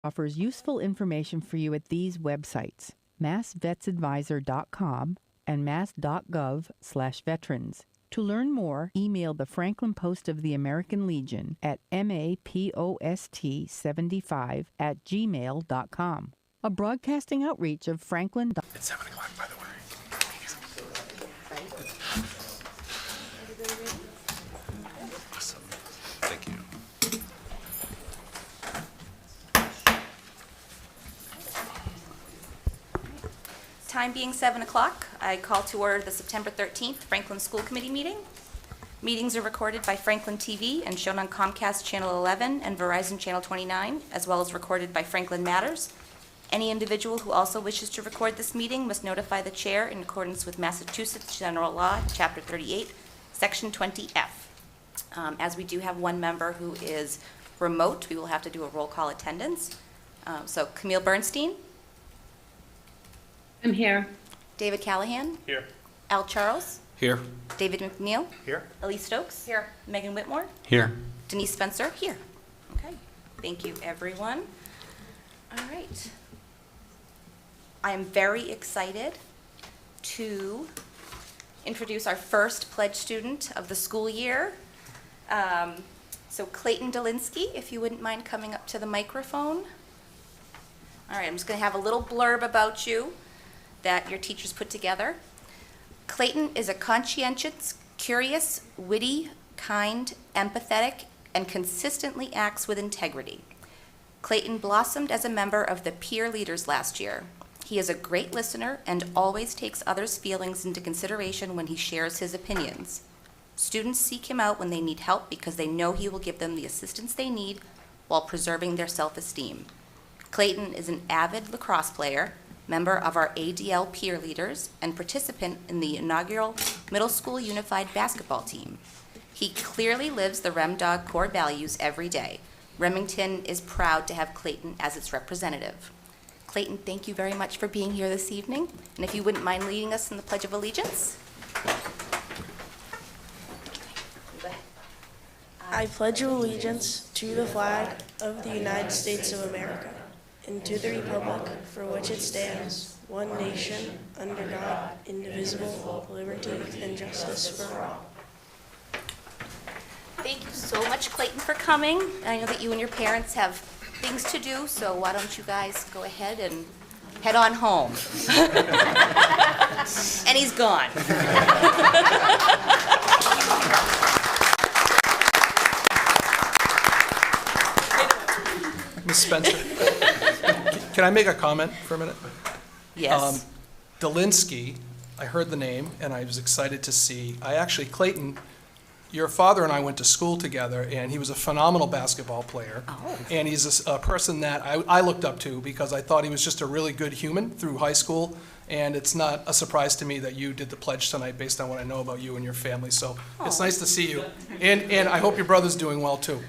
offers useful information for you at these websites, massvetsadvisor.com and mass.gov/veterans. To learn more, email the Franklin Post of the American Legion at mapost75@gmail.com. A broadcasting outreach of Franklin. It's 7 o'clock, by the way. Awesome. Thank you. Time being 7 o'clock, I call to order the September 13th Franklin School Committee meeting. Meetings are recorded by Franklin TV and shown on Comcast Channel 11 and Verizon Channel 29, as well as recorded by Franklin Matters. Any individual who also wishes to record this meeting must notify the chair in accordance with Massachusetts General Law, Chapter 38, Section 20F. As we do have one member who is remote, we will have to do a roll call attendance. So Camille Bernstein, I'm here. David Callahan, Here. Al Charles, Here. David McNeil, Here. Elise Stokes, here. Megan Whitmore, Here. Denise Spencer, here. Okay, thank you, everyone. All right. I am very excited to introduce our first pledge student of the school year. So Clayton Dolinsky, if you wouldn't mind coming up to the microphone. All right, I'm just going to have a little blurb about you that your teachers put together. Clayton is a conscientious, curious, witty, kind, empathetic, and consistently acts with integrity. Clayton blossomed as a member of the peer leaders last year. He is a great listener and always takes others' feelings into consideration when he shares his opinions. Students seek him out when they need help because they know he will give them the assistance they need while preserving their self-esteem. Clayton is an avid lacrosse player, member of our ADL peer leaders, and participant in the inaugural middle school unified basketball team. He clearly lives the Rem Dog core values every day. Remington is proud to have Clayton as its representative. Clayton, thank you very much for being here this evening, and if you wouldn't mind leading us in the Pledge of Allegiance. Go ahead. I pledge allegiance to the flag of the United States of America and to the republic for which it stands, one nation, under God, indivisible, with liberty and justice for all. Thank you so much, Clayton, for coming. I know that you and your parents have things to do, so why don't you guys go ahead and head on home. And he's gone. Ms. Spencer, can I make a comment for a minute? Yes. Dolinsky, I heard the name, and I was excited to see. Clayton, your father and I went to school together, and he was a phenomenal basketball player. Oh. And he's a person that I looked up to because I thought he was just a really good human through high school. And it's not a surprise to me that you did the pledge tonight based on what I know about you and your family. So it's nice to see you. And I hope your brother's doing well, too.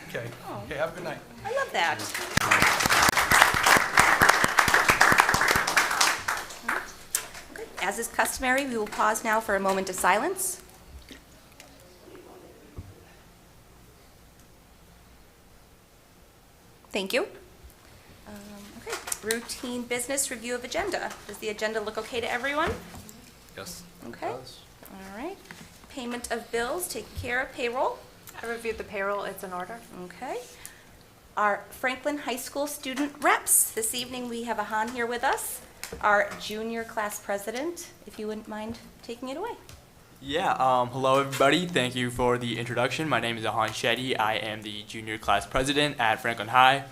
Okay. Okay, have a good night. I love that. As is customary, we will pause now for a moment of silence. Thank you. Okay, routine business review of agenda. Does the agenda look okay to everyone? Yes. Okay. All right. Payment of bills, taken care of. Payroll. I reviewed the payroll, it's in order. Okay. Our Franklin High School student reps. This evening we have Ahan here with us, our junior class president, if you wouldn't mind taking it away. Yeah, hello everybody. Thank you for the introduction. My name is Ahan Shetty. I am the junior class president at Franklin High.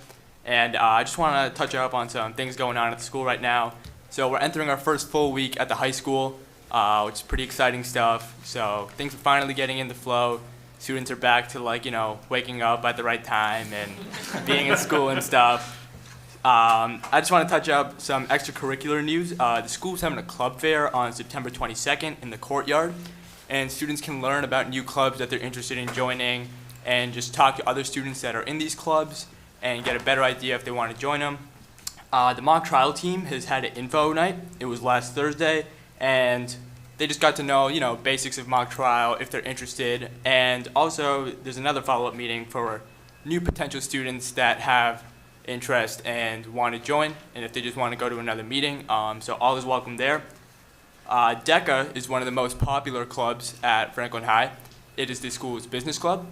And I just want to touch up on some things going on at the school right now. So we're entering our first full week at the high school, which is pretty exciting stuff. So things are finally getting into flow. Students are back to waking up at the right time and being in school and stuff. I just want to touch up some extracurricular news. The school's having a club fair on September 22nd in the courtyard, and students can learn about new clubs that they're interested in joining and just talk to other students that are in these clubs and get a better idea if they want to join them. The mock trial team has had an info night. It was last Thursday, and they just got to know, basics of mock trial if they're interested. And also, there's another follow-up meeting for new potential students that have interest and want to join, and if they just want to go to another meeting. So all is welcome there. DECA is one of the most popular clubs at Franklin High. It is the school's business club,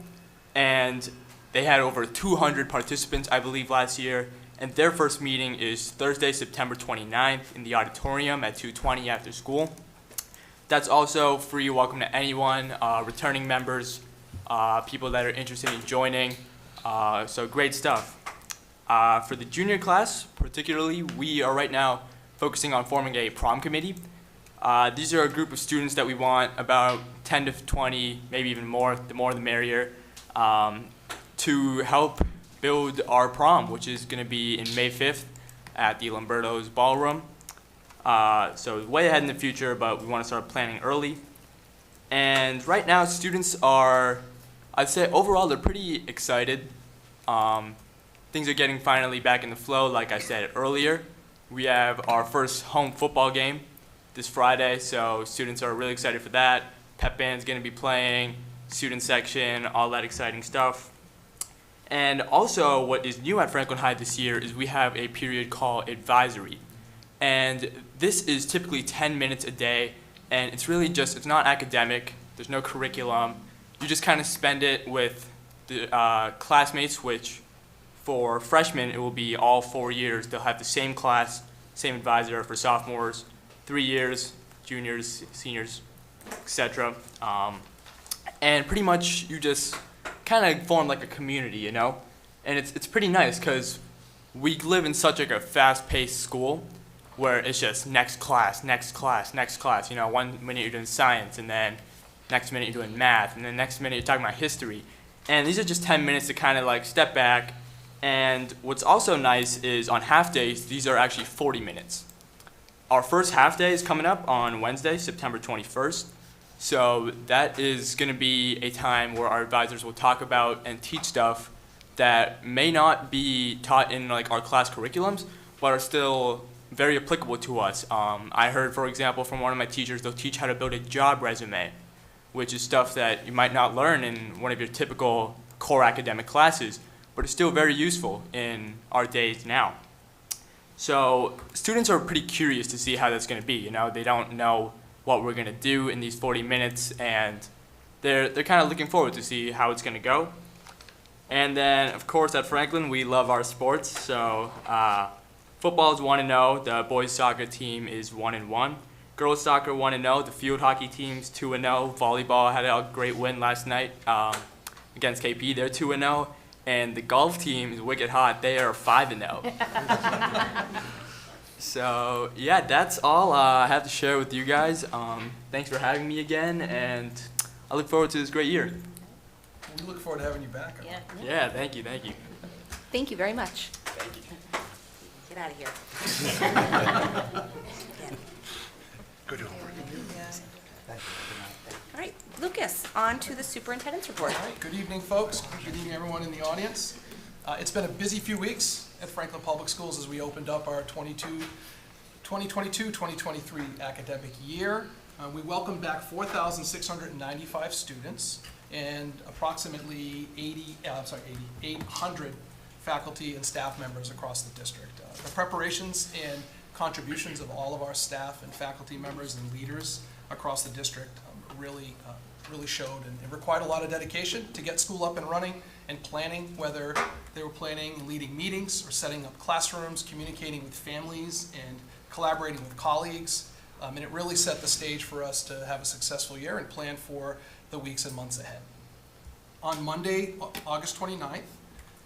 and they had over 200 participants, I believe, last year. And their first meeting is Thursday, September 29th in the auditorium at 2:20 after school. That's also free, welcome to anyone, returning members, people that are interested in joining. So great stuff. For the junior class, particularly, we are right now focusing on forming a prom committee. These are a group of students that we want, about 10 to 20, maybe even more, the more the merrier, to help build our prom, which is going to be in May 5th at the Lamberto's Ballroom. So way ahead in the future, but we want to start planning early. And right now, students are, I'd say overall, they're pretty excited. Things are getting finally back in the flow, like I said earlier. We have our first home football game this Friday, so students are really excited for that. Pep band's going to be playing, student section, all that exciting stuff. And also, what is new at Franklin High this year is we have a period called advisory. And this is typically 10 minutes a day, and it's really just, it's not academic, there's no curriculum. You just kind of spend it with the classmates, which for freshmen, it will be all 4 years. They'll have the same class, same advisor. For sophomores, 3 years, juniors, seniors, etc. And pretty much you just kind of form like a community, you know? And it's pretty nice because we live in such like a fast-paced school where it's just next class, next class, next class. You know, 1 minute you're doing science, and then next minute you're doing math, and then next minute you're talking about history. And these are just 10 minutes to kind of like step back. And what's also nice is on half days, these are actually 40 minutes. Our first half day is coming up on Wednesday, September 21st. So that is going to be a time where our advisors will talk about and teach stuff that may not be taught in like our class curriculums, but are still very applicable to us. I heard, for example, from one of my teachers, they'll teach how to build a job resume, which is stuff that you might not learn in one of your typical core academic classes, but it's still very useful in our days now. So students are pretty curious to see how that's going to be. You know, they don't know what we're going to do in these 40 minutes, and they're kind of looking forward to see how it's going to go. And then, of course, at Franklin, we love our sports. So football is 1-0. The boys soccer team is 1-1. Girls soccer 1-0. The field hockey team's 2-0. Volleyball had a great win last night against KP. They're 2-0. And the golf team is wicked hot. They are 5-0. So yeah, that's all I have to share with you guys. Thanks for having me again, and I look forward to this great year. We look forward to having you back. Yeah, thank you. Thank you very much. Thank you. Get out of here. Go do homework. All right, Lucas, on to the superintendent's report. All right, good evening, folks. Good evening, everyone in the audience. It's been a busy few weeks at Franklin Public Schools as we opened up our 2022-2023 academic year. We welcomed back 4,695 students and approximately 800 faculty and staff members across the district. The preparations and contributions of all of our staff and faculty members and leaders across the district really showed, and it required a lot of dedication to get school up and running and planning, whether they were planning and leading meetings or setting up classrooms, communicating with families and collaborating with colleagues. And it really set the stage for us to have a successful year and plan for the weeks and months ahead. On Monday, August 29th,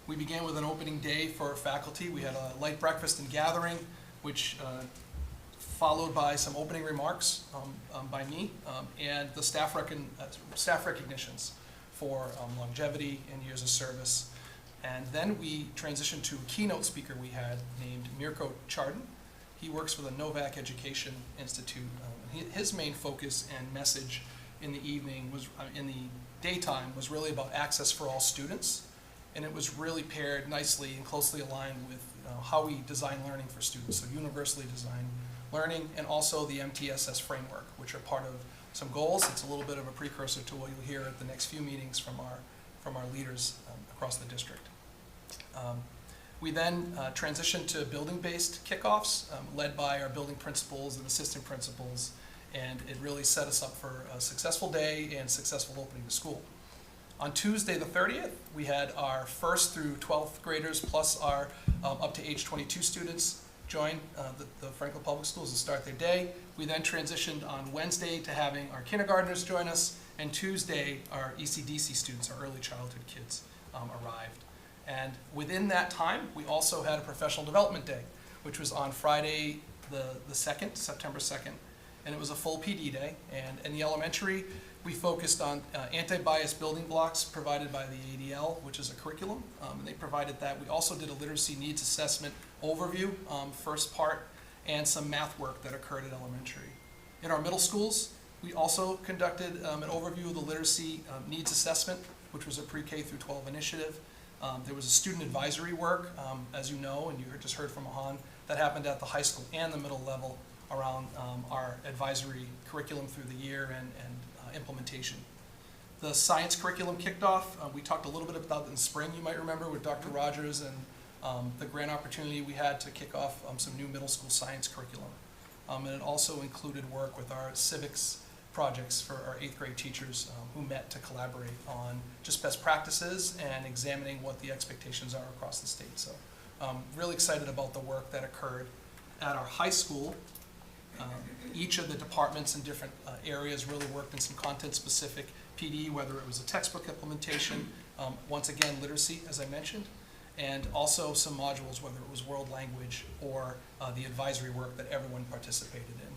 we began with an opening day for our faculty. We had a light breakfast and gathering, which followed by some opening remarks by me and the staff recognitions for longevity and years of service. And then we transitioned to a keynote speaker we had named Mirko Chardin. He works for the Novak Education Institute. His main focus and message in the evening was, in the daytime, was really about access for all students. And it was really paired nicely and closely aligned with how we design learning for students, so universally designed learning, and also the MTSS framework, which are part of some goals. It's a little bit of a precursor to what you'll hear at the next few meetings from our leaders across the district. We then transitioned to building-based kickoffs, led by our building principals and assistant principals, and it really set us up for a successful day and successful opening of school. On Tuesday, the 30th, we had our 1st through 12th graders plus our up to age 22 students join the Franklin Public Schools to start their day. We then transitioned on Wednesday to having our kindergartners join us, and Tuesday, our ECDC students, our early childhood kids, arrived. And within that time, we also had a professional development day, which was on Friday the 2nd, September 2nd, and it was a full PD day. And in the elementary, we focused on anti-bias building blocks provided by the ADL, which is a curriculum, and they provided that. We also did a literacy needs assessment overview, first part, and some math work that occurred at elementary. In our middle schools, we also conducted an overview of the literacy needs assessment, which was a pre-K through 12 initiative. There was a student advisory work, as you know, and you just heard from Ahan, that happened at the high school and the middle level around our advisory curriculum through the year and implementation. The science curriculum kicked off. We talked a little bit about it in spring, you might remember, with Dr. Rogers and the grant opportunity we had to kick off some new middle school science curriculum. And it also included work with our civics projects for our 8th grade teachers who met to collaborate on just best practices and examining what the expectations are across the state. So really excited about the work that occurred at our high school. Each of the departments in different areas really worked in some content-specific PD, whether it was a textbook implementation, once again, literacy, as I mentioned, and also some modules, whether it was world language or the advisory work that everyone participated in.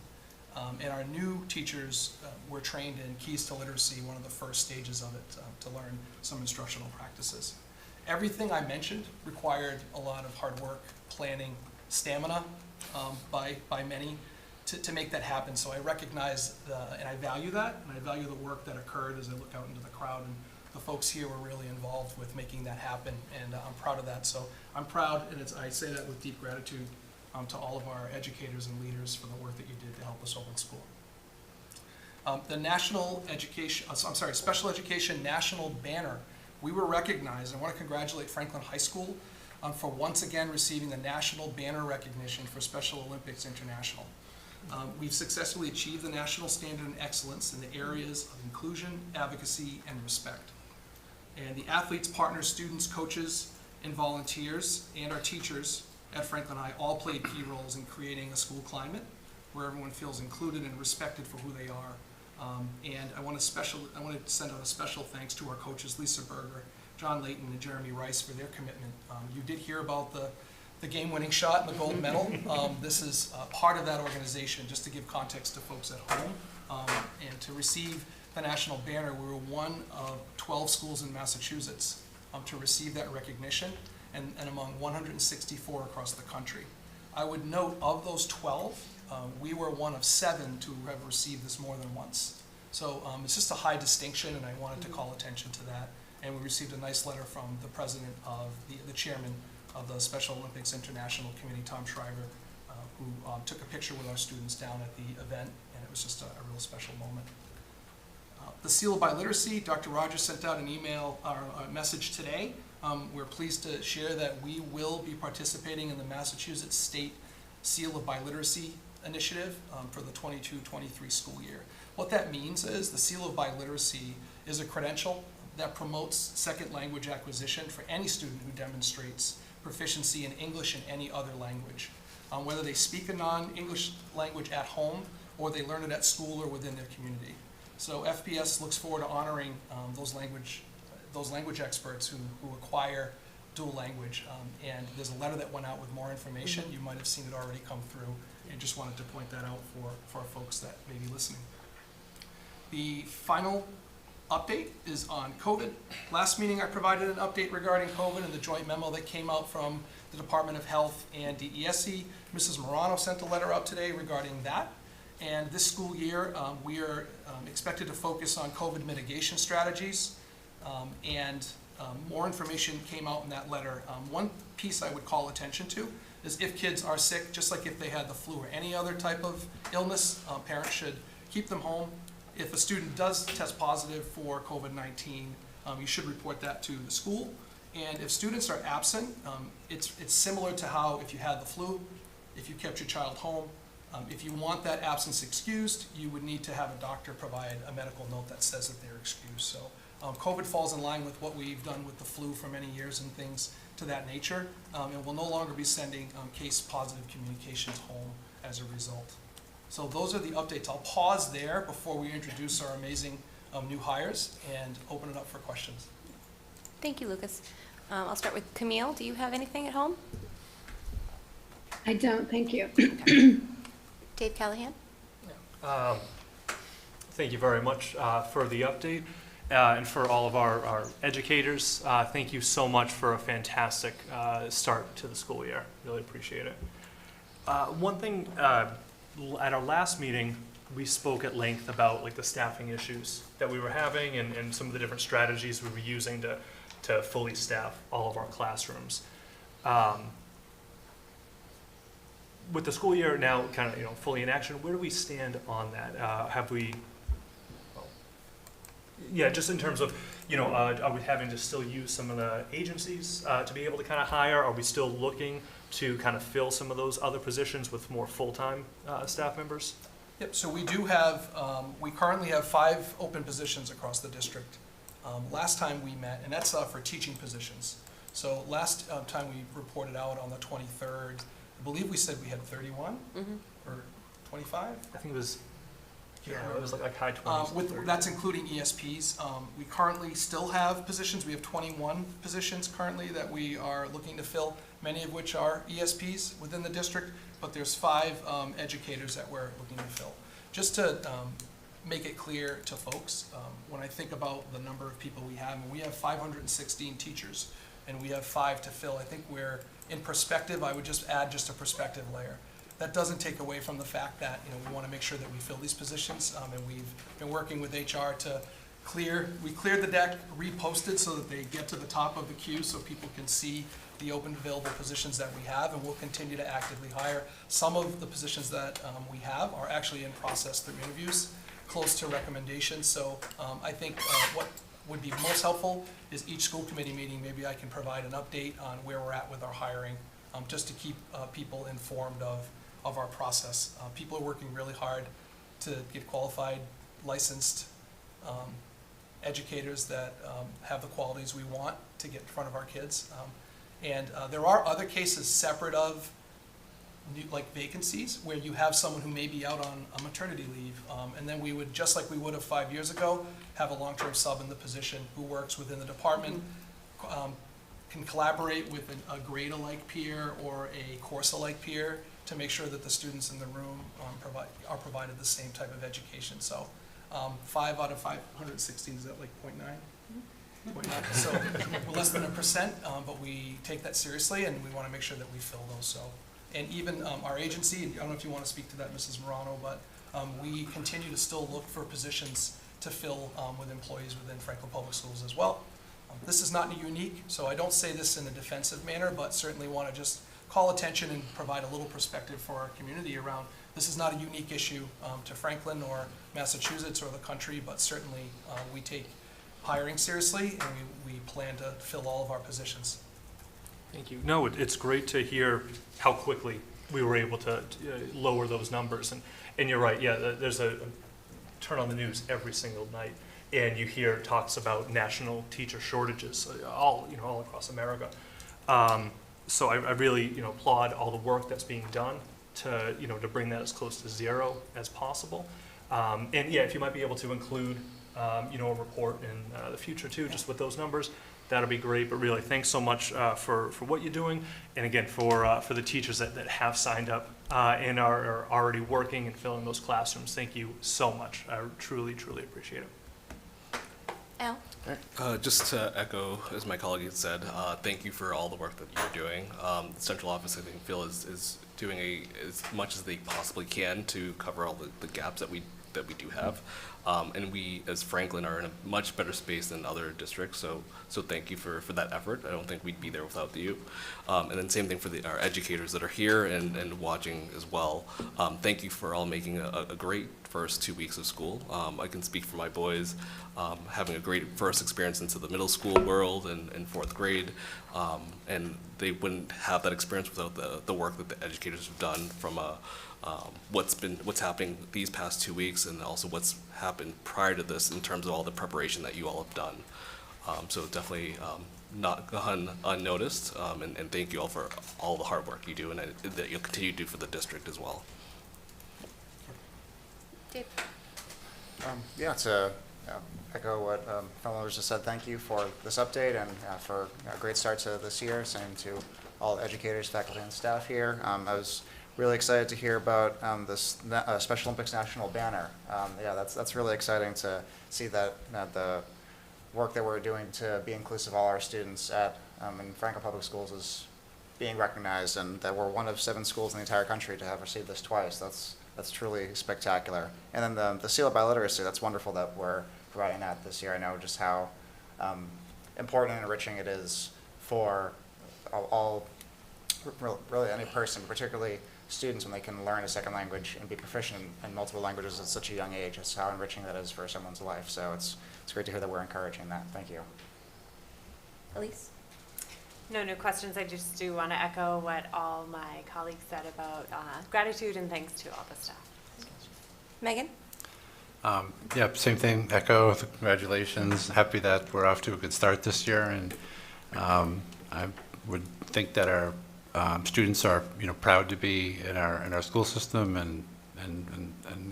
And our new teachers were trained in Keys to Literacy, one of the first stages of it, to learn some instructional practices. Everything I mentioned required a lot of hard work, planning, stamina by many to make that happen. So I recognize and I value that, and I value the work that occurred as I look out into the crowd. And the folks here were really involved with making that happen, and I'm proud of that. So I'm proud, and I say that with deep gratitude to all of our educators and leaders for the work that you did to help us open school. The National Education, Special Education National Banner, we were recognized. I want to congratulate Franklin High School for once again receiving the National Banner recognition for Special Olympics International. We've successfully achieved the national standard in excellence in the areas of inclusion, advocacy, and respect. And the athletes, partners, students, coaches, and volunteers, and our teachers at Franklin High all played key roles in creating a school climate where everyone feels included and respected for who they are. And I want to send out a special thanks to our coaches, Lisa Berger, John Layton, and Jeremy Rice, for their commitment. You did hear about the game-winning shot and the gold medal. This is part of that organization, just to give context to folks at home. And to receive the national banner, we were one of 12 schools in Massachusetts to receive that recognition, and among 164 across the country. I would note, of those 12, we were one of 7 to have received this more than once. So it's just a high distinction, and I wanted to call attention to that. And we received a nice letter from the president of the chairman of the Special Olympics International Committee, Tom Shriver, who took a picture with our students down at the event, and it was just a real special moment. The Seal of Biliteracy, Dr. Rogers sent out an email or a message today. We're pleased to share that we will be participating in the Massachusetts State Seal of Biliteracy initiative for the 22-23 school year. What that means is the Seal of Biliteracy is a credential that promotes second language acquisition for any student who demonstrates proficiency in English and any other language, whether they speak a non-English language at home or they learn it at school or within their community. So FPS looks forward to honoring those language experts who acquire dual language. And there's a letter that went out with more information. You might have seen it already come through, and just wanted to point that out for folks that may be listening. The final update is on COVID. Last meeting I provided an update regarding COVID and the joint memo that came out from the Department of Health and DESE. Mrs. Morano sent a letter out today regarding that. And this school year, we are expected to focus on COVID mitigation strategies, and more information came out in that letter. One piece I would call attention to is if kids are sick, just like if they had the flu or any other type of illness, parents should keep them home. If a student does test positive for COVID-19, you should report that to the school. And if students are absent, it's similar to how if you had the flu, if you kept your child home, if you want that absence excused, you would need to have a doctor provide a medical note that says that they're excused. So COVID falls in line with what we've done with the flu for many years and things to that nature, and we'll no longer be sending case-positive communications home as a result. So those are the updates. I'll pause there before we introduce our amazing new hires and open it up for questions. Thank you, Lucas. I'll start with Camille. Do you have anything at home? I don't, thank you. Dave Callahan? Thank you very much for the update and for all of our educators. Thank you so much for a fantastic start to the school year. Really appreciate it. One thing, at our last meeting, we spoke at length about like the staffing issues that we were having and some of the different strategies we were using to fully staff all of our classrooms. With the school year now kind of fully in action, where do we stand on that? Have we, yeah, just in terms of, are we having to still use some of the agencies to be able to kind of hire? Are we still looking to kind of fill some of those other positions with more full-time staff members? Yep, so we do have, we currently have 5 open positions across the district. Last time we met, and that's for teaching positions. So last time we reported out on the 23rd, I believe we said we had 31 or 25. I think it was, it was like high 20s. That's including ESPs. We currently still have positions. We have 21 positions currently that we are looking to fill, many of which are ESPs within the district, but there's 5 educators that we're looking to fill. Just to make it clear to folks, when I think about the number of people we have 516 teachers, and we have 5 to fill. I think we're, in perspective, I would just add just a perspective layer. That doesn't take away from the fact that we want to make sure that we fill these positions, and we've been working with HR to we cleared the deck, reposted so that they get to the top of the queue so people can see the open available positions that we have, and we'll continue to actively hire. Some of the positions that we have are actually in process through interviews, close to recommendations. So I think what would be most helpful is each school committee meeting, maybe I can provide an update on where we're at with our hiring, just to keep people informed of our process. People are working really hard to get qualified, licensed educators that have the qualities we want to get in front of our kids. And there are other cases separate of like vacancies where you have someone who may be out on a maternity leave, and then we would, just like we would have 5 years ago, have a long-term sub in the position who works within the department, can collaborate with a grade-alike peer or a course-alike peer to make sure that the students in the room are provided the same type of education. So 5 out of 516, is that like 0.9? 0.9. So we're less than 1%, but we take that seriously, and we want to make sure that we fill those. So, and even our agency, I don't know if you want to speak to that, Mrs. Morano, but we continue to still look for positions to fill with employees within Franklin Public Schools as well. This is not unique, so I don't say this in a defensive manner, but certainly want to just call attention and provide a little perspective for our community around this is not a unique issue to Franklin or Massachusetts or the country, but certainly we take hiring seriously, and we plan to fill all of our positions. Thank you. No, it's great to hear how quickly we were able to lower those numbers. And you're right, yeah, there's a turn on the news every single night, and you hear talks about national teacher shortages all across America. So I really applaud all the work that's being done to bring that as close to zero as possible. And yeah, if you might be able to include a report in the future too, just with those numbers, that'll be great. But really, thanks so much for what you're doing, and again for the teachers that have signed up and are already working and filling those classrooms. Thank you so much. I truly appreciate it. Al? Just to echo, as my colleague had said, thank you for all the work that you're doing. The central office, I think, Phil is doing as much as they possibly can to cover all the gaps that we do have. And we, as Franklin, are in a much better space than other districts, so thank you for that effort. I don't think we'd be there without you. And then same thing for our educators that are here and watching as well. Thank you for all making a great first 2 weeks of school. I can speak for my boys, having a great first experience into the middle school world in fourth grade, and they wouldn't have that experience without the work that the educators have done from what's happening these past 2 weeks, and also what's happened prior to this in terms of all the preparation that you all have done. So definitely not gone unnoticed, and thank you all for all the hard work you do and that you'll continue to do for the district as well. Dave? Yeah, to echo what fellow members just said, thank you for this update and for a great start to this year. Same to all the educators, faculty, and staff here. I was really excited to hear about this Special Olympics national banner. Yeah, that's really exciting to see that the work that we're doing to be inclusive of all our students in Franklin Public Schools is being recognized, and that we're one of 7 schools in the entire country to have received this twice. That's truly spectacular. And then the Seal of Biliteracy, that's wonderful that we're providing that this year. I know just how important and enriching it is for really any person, particularly students, when they can learn a second language and be proficient in multiple languages at such a young age. It's how enriching that is for someone's life. So it's great to hear that we're encouraging that. Thank you. Elise? No new questions. I just do want to echo what all my colleagues said about gratitude and thanks to all the staff. Megan? Yeah, same thing, echo the congratulations. Happy that we're off to a good start this year, and I would think that our students are, proud to be in our school system, and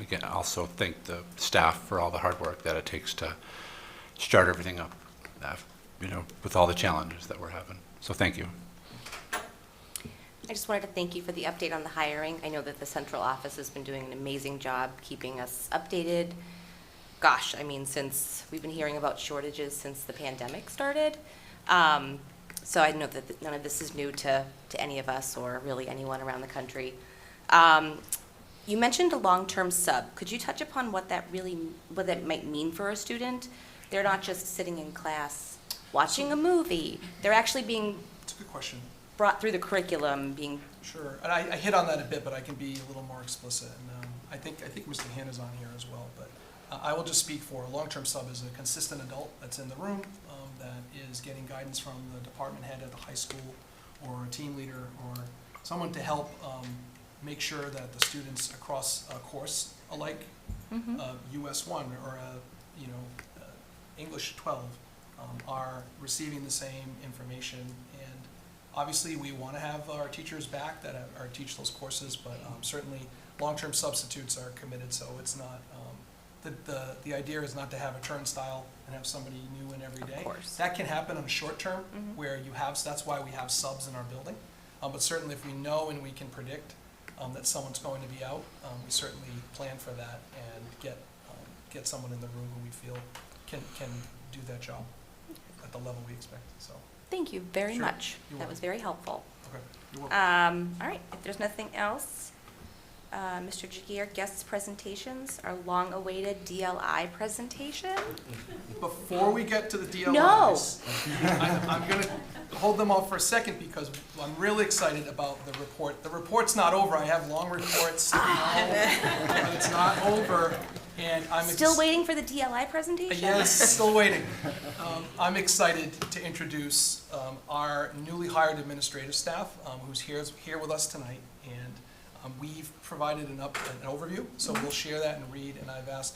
again, also thank the staff for all the hard work that it takes to start everything up, with all the challenges that we're having. So thank you. I just wanted to thank you for the update on the hiring. I know that the central office has been doing an amazing job keeping us updated. Gosh, I mean, since we've been hearing about shortages since the pandemic started. So I know that none of this is new to any of us or really anyone around the country. You mentioned a long-term sub. Could you touch upon what that might mean for a student? They're not just sitting in class watching a movie. They're actually being It's a good question. brought through the curriculum, being Sure, and I hit on that a bit, but I can be a little more explicit. And I think Mr. Hanna's on here as well, but I will just speak for a long-term sub is a consistent adult that's in the room that is getting guidance from the department head at the high school or a team leader or someone to help make sure that the students across a course alike, US 1 or English 12 are receiving the same information. And obviously, we want to have our teachers back that are teach those courses, but certainly long-term substitutes are committed, so it's not, the idea is not to have a turnstile and have somebody new in every day. Of course. That can happen on a short term, where that's why we have subs in our building. But certainly if we know and we can predict that someone's going to be out, we certainly plan for that and get someone in the room who we feel can do that job at the level we expect, so. Thank you very Sure. much. You're That was very helpful. Okay, you're welcome. All right, if there's nothing else, Mr. Jagir, guest presentations, our long-awaited DLI presentation. Before we get to the DLIs, No. I'm going to hold them off for a second because I'm really excited about the report. The report's not over. I have long reports, but it's not over. And I'm Still waiting for the DLI presentation? Yes, still waiting. I'm excited to introduce our newly hired administrative staff, who's here with us tonight, and we've provided an overview, so we'll share that and read. And I've asked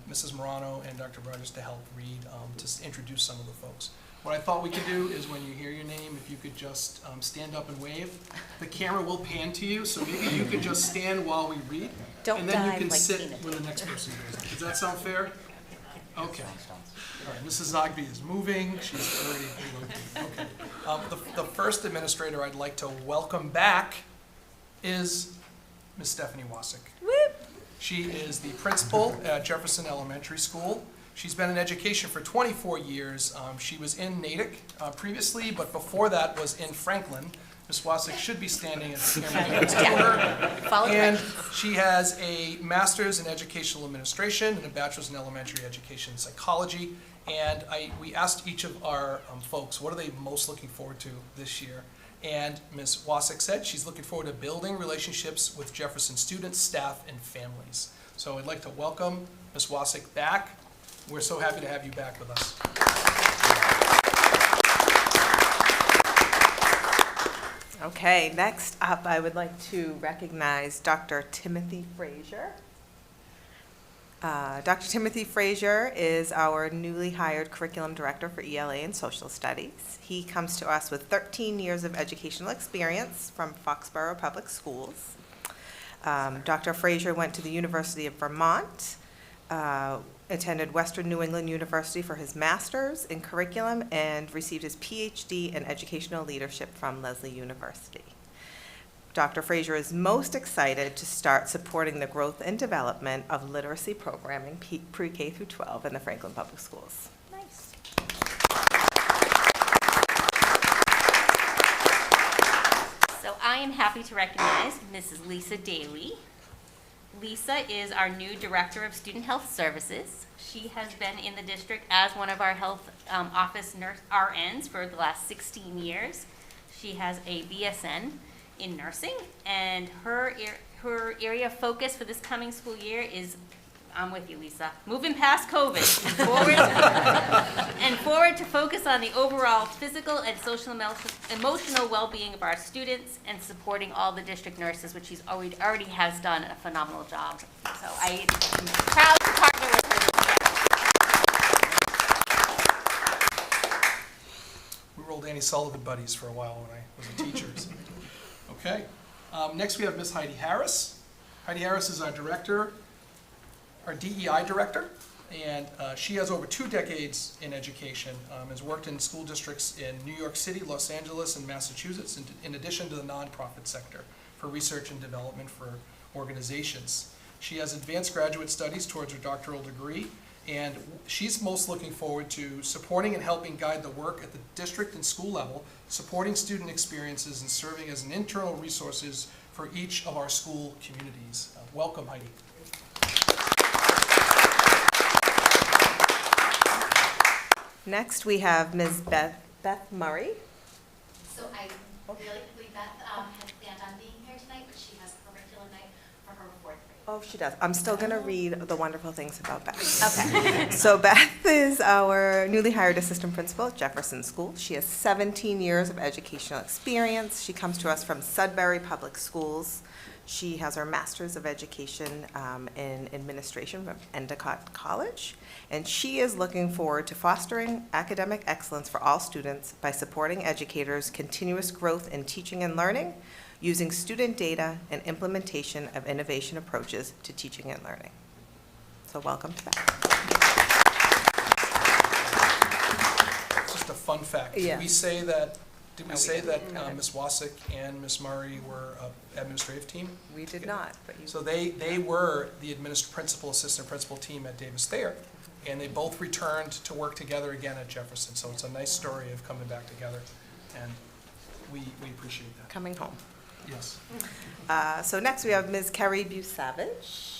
Mrs. Morano and Dr. Rogers to help read to introduce some of the folks. What I thought we could do is when you hear your name, if you could just stand up and wave. The camera will pan to you, so maybe you could just stand while we read. Don't and then you dive can like sit Tina when the next person goes. Does that sound fair? Okay. All right, Mrs. Zogby is moving. She's already relocated. Okay. The first administrator I'd like to welcome back is Ms. Stephanie Wasik. She is the principal at Jefferson Elementary School. She's been in education for 24 years. She was in Natick previously, but before that was in Franklin. Ms. Wasik should be standing at the camera next to her. And she has a master's in educational administration and a bachelor's in elementary education psychology. And we asked each of our folks, what are they most looking forward to this year? And Ms. Wasik said she's looking forward to building relationships with Jefferson students, staff, and families. So I'd like to welcome Ms. Wasik back. We're so happy to have you back with us. Okay, next up, I would like to recognize Dr. Timothy Frazier. Dr. Timothy Frazier is our newly hired curriculum director for ELA and social studies. He comes to us with 13 years of educational experience from Foxborough Public Schools. Dr. Frazier went to the University of Vermont, attended Western New England University for his master's in curriculum, and received his PhD in educational leadership from Lesley University. Dr. Frazier is most excited to start supporting the growth and development of literacy programming pre-K through 12 in the Franklin Public Schools. Nice. So I am happy to recognize Mrs. Lisa Daly. Lisa is our new Director of Student Health Services. She has been in the district as one of our health office nurse RNs for the last 16 years. She has a BSN in nursing, and her area of focus for this coming school year is, I'm with you, Lisa, moving past COVID and forward to focus on the overall physical and social emotional well-being of our students and supporting all the district nurses, which she's already has done a phenomenal job. So I am proud to partner with her. We were old Annie Sullivan buddies for a while when I was a teacher. So. Okay. Next we have Ms. Heidi Harris. Heidi Harris is our director, our DEI director, and she has over 2 decades in education, has worked in school districts in New York City, Los Angeles, and Massachusetts, in addition to the nonprofit sector for research and development for organizations. She has advanced graduate studies towards her doctoral degree, and she's most looking forward to supporting and helping guide the work at the district and school level, supporting student experiences and serving as an internal resources for each of our school communities. Welcome, Heidi. Next, we have Ms. Beth Murray. So I really believe Beth had planned on being here tonight, but she has curriculum night for her 4th grade. Oh, she does. I'm still going to read the wonderful things about Beth. Okay. So Beth is our newly hired assistant principal at Jefferson School. She has 17 years of educational experience. She comes to us from Sudbury Public Schools. She has her Master's of Education in Administration from Endicott College. And she is looking forward to fostering academic excellence for all students by supporting educators' continuous growth in teaching and learning, using student data and implementation of innovation approaches to teaching and learning. So welcome to Beth. Just a fun fact. Yeah. Did we say that No. Ms. Wasik and Ms. Murray were an administrative team? We did not, but you. So they were the principal, assistant principal team at Davis Thayer, and they both returned to work together again at Jefferson. So it's a nice story of coming back together, and we appreciate that. Coming home. Yes. So next we have Ms. Carrie Busavage.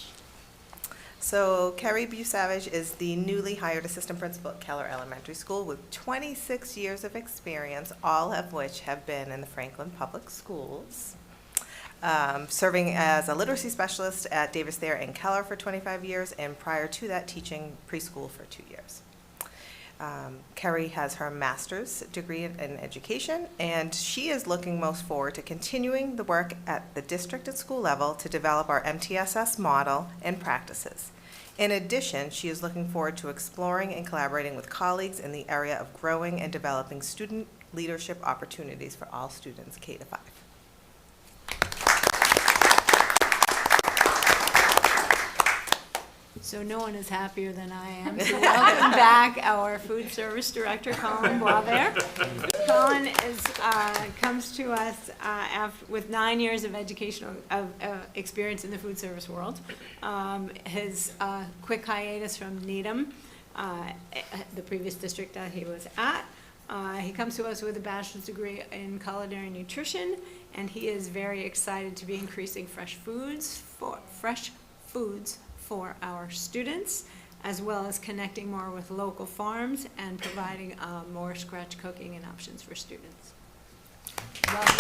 So Carrie Busavage is the newly hired assistant principal at Keller Elementary School with 26 years of experience, all of which have been in the Franklin Public Schools. Serving as a literacy specialist at Davis Thayer and Keller for 25 years, and prior to that teaching preschool for 2 years. Carrie has her master's degree in education, and she is looking most forward to continuing the work at the district and school level to develop our MTSS model and practices. In addition, she is looking forward to exploring and collaborating with colleagues in the area of growing and developing student leadership opportunities for all students K to 5. So no one is happier than I am. So welcome back our food service director, Colin Boisvert. Colin comes to us with 9 years of educational experience in the food service world. His quick hiatus from Needham, the previous district that he was at. He comes to us with a bachelor's degree in culinary nutrition, and he is very excited to be increasing fresh foods for our students, as well as connecting more with local farms and providing more scratch cooking and options for students. Welcome.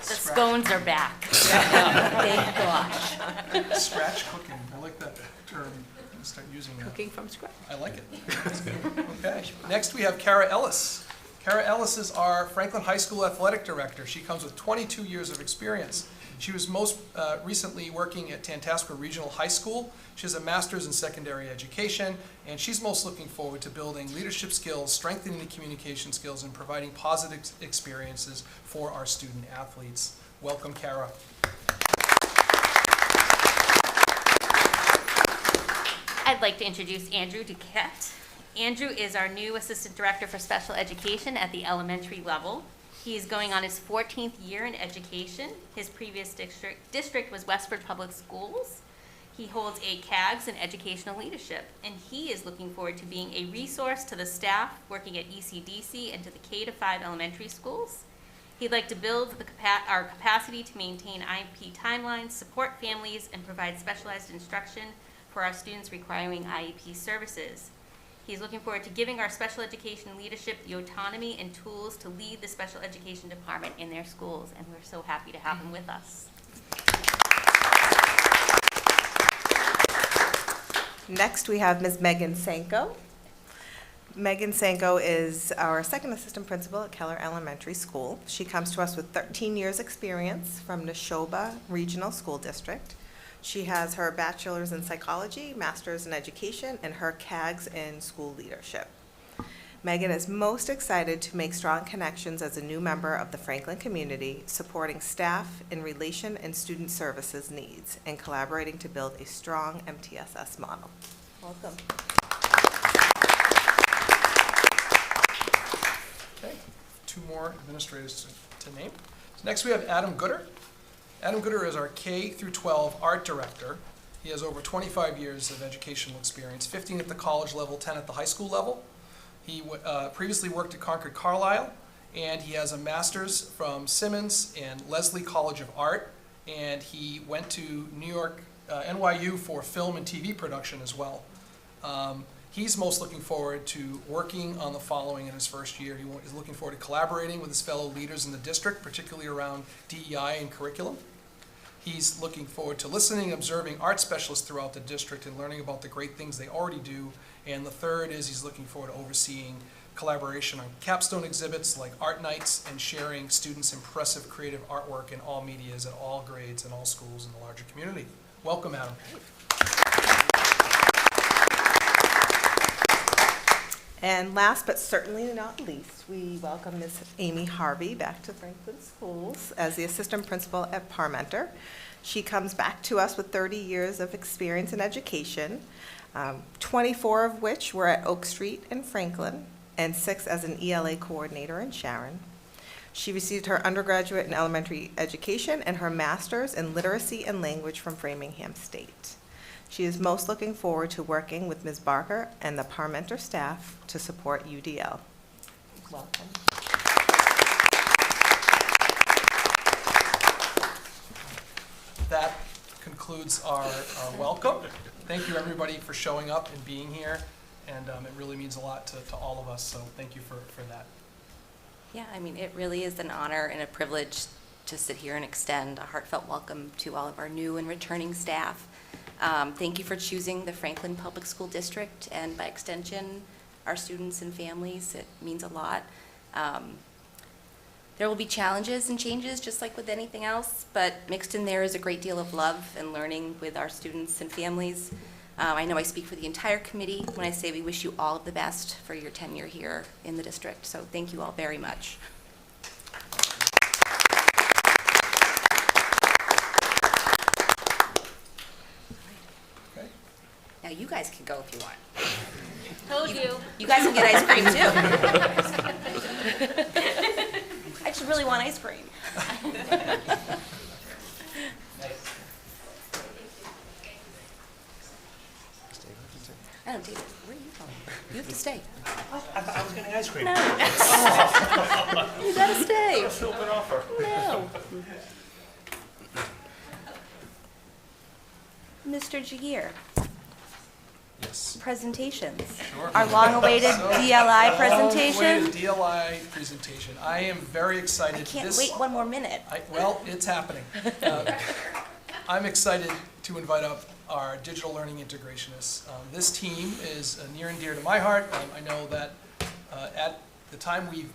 The scones are back. Thank gosh. Scratch cooking, I like that term. I'll start using that. Cooking from scratch. I like it. Okay. Next, we have Kara Ellis. Kara Ellis is our Franklin High School Athletic Director. She comes with 22 years of experience. She was most recently working at Tantascwa Regional High School. She has a master's in secondary education, and she's most looking forward to building leadership skills, strengthening the communication skills, and providing positive experiences for our student athletes. Welcome, Kara. I'd like to introduce Andrew Duquette. Andrew is our new Assistant Director for Special Education at the elementary level. He is going on his 14th year in education. His previous district was Westford Public Schools. He holds a CAGS in educational leadership, and he is looking forward to being a resource to the staff working at ECDC and to the K-5 elementary schools. He'd like to build our capacity to maintain IEP timelines, support families, and provide specialized instruction for our students requiring IEP services. He's looking forward to giving our special education leadership the autonomy and tools to lead the special education department in their schools, and we're so happy to have him with us. Next, we have Ms. Megan Sanko. Megan Sanko is our second assistant principal at Keller Elementary School. She comes to us with 13 years experience from Neshoba Regional School District. She has her bachelor's in psychology, master's in education, and her CAGS in school leadership. Megan is most excited to make strong connections as a new member of the Franklin community, supporting staff in relation and student services needs, and collaborating to build a strong MTSS model. Welcome. Okay, two more administrators to name. So next we have Adam Gooder. Adam Gooder is our K through 12 art director. He has over 25 years of educational experience, 15 at the college level, 10 at the high school level. He previously worked at Concord Carlisle, and he has a master's from Simmons and Lesley College of Art, and he went to New York, NYU for film and TV production as well. He's most looking forward to working on the following in his first year. He's looking forward to collaborating with his fellow leaders in the district, particularly around DEI and curriculum. He's looking forward to listening and observing art specialists throughout the district and learning about the great things they already do. And the third is he's looking forward to overseeing collaboration on capstone exhibits like art nights and sharing students' impressive creative artwork in all medias at all grades and all schools in the larger community. Welcome, Adam. And last but certainly not least, we welcome Ms. Amy Harvey back to Franklin Schools as the assistant principal at Parmenter. She comes back to us with 30 years of experience in education, 24 of which were at Oak Street in Franklin, and 6 as an ELA coordinator in Sharon. She received her undergraduate in elementary education and her master's in literacy and language from Framingham State. She is most looking forward to working with Ms. Barker and the Parmenter staff to support UDL. Welcome. That concludes our welcome. Thank you, everybody, for showing up and being here, and it really means a lot to all of us, so thank you for that. Yeah, I mean, it really is an honor and a privilege to sit here and extend a heartfelt welcome to all of our new and returning staff. Thank you for choosing the Franklin Public School District, and by extension, our students and families. It means a lot. There will be challenges and changes, just like with anything else, but mixed in there is a great deal of love and learning with our students and families. I know I speak for the entire committee when I say we wish you all of the best for your tenure here in the district, so thank you all very much. Now you guys can go if you want. Told you. You guys can get ice cream too. I just really want ice cream. I don't, David, where are you going? You have to stay. I thought I was getting ice cream. No. You gotta stay. What a flippin' offer. No. Mr. Jagir. Yes. presentations. Sure. Our long-awaited DLI presentation. Long-awaited DLI presentation. I am very excited. I can't This- wait one more minute. Well, it's happening. I'm excited to invite up our digital learning integrationists. This team is near and dear to my heart. I know that at the time we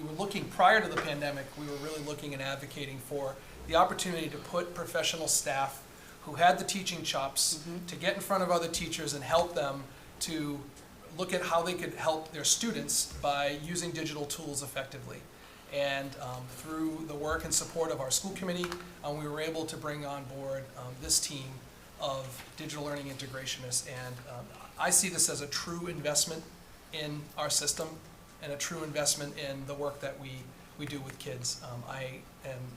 were looking prior to the pandemic, we were really looking and advocating for the opportunity to put professional staff who had the teaching chops to get in front of other teachers and help them to look at how they could help their students by using digital tools effectively. And through the work and support of our school committee, we were able to bring on board this team of digital learning integrationists. And I see this as a true investment in our system and a true investment in the work that we do with kids.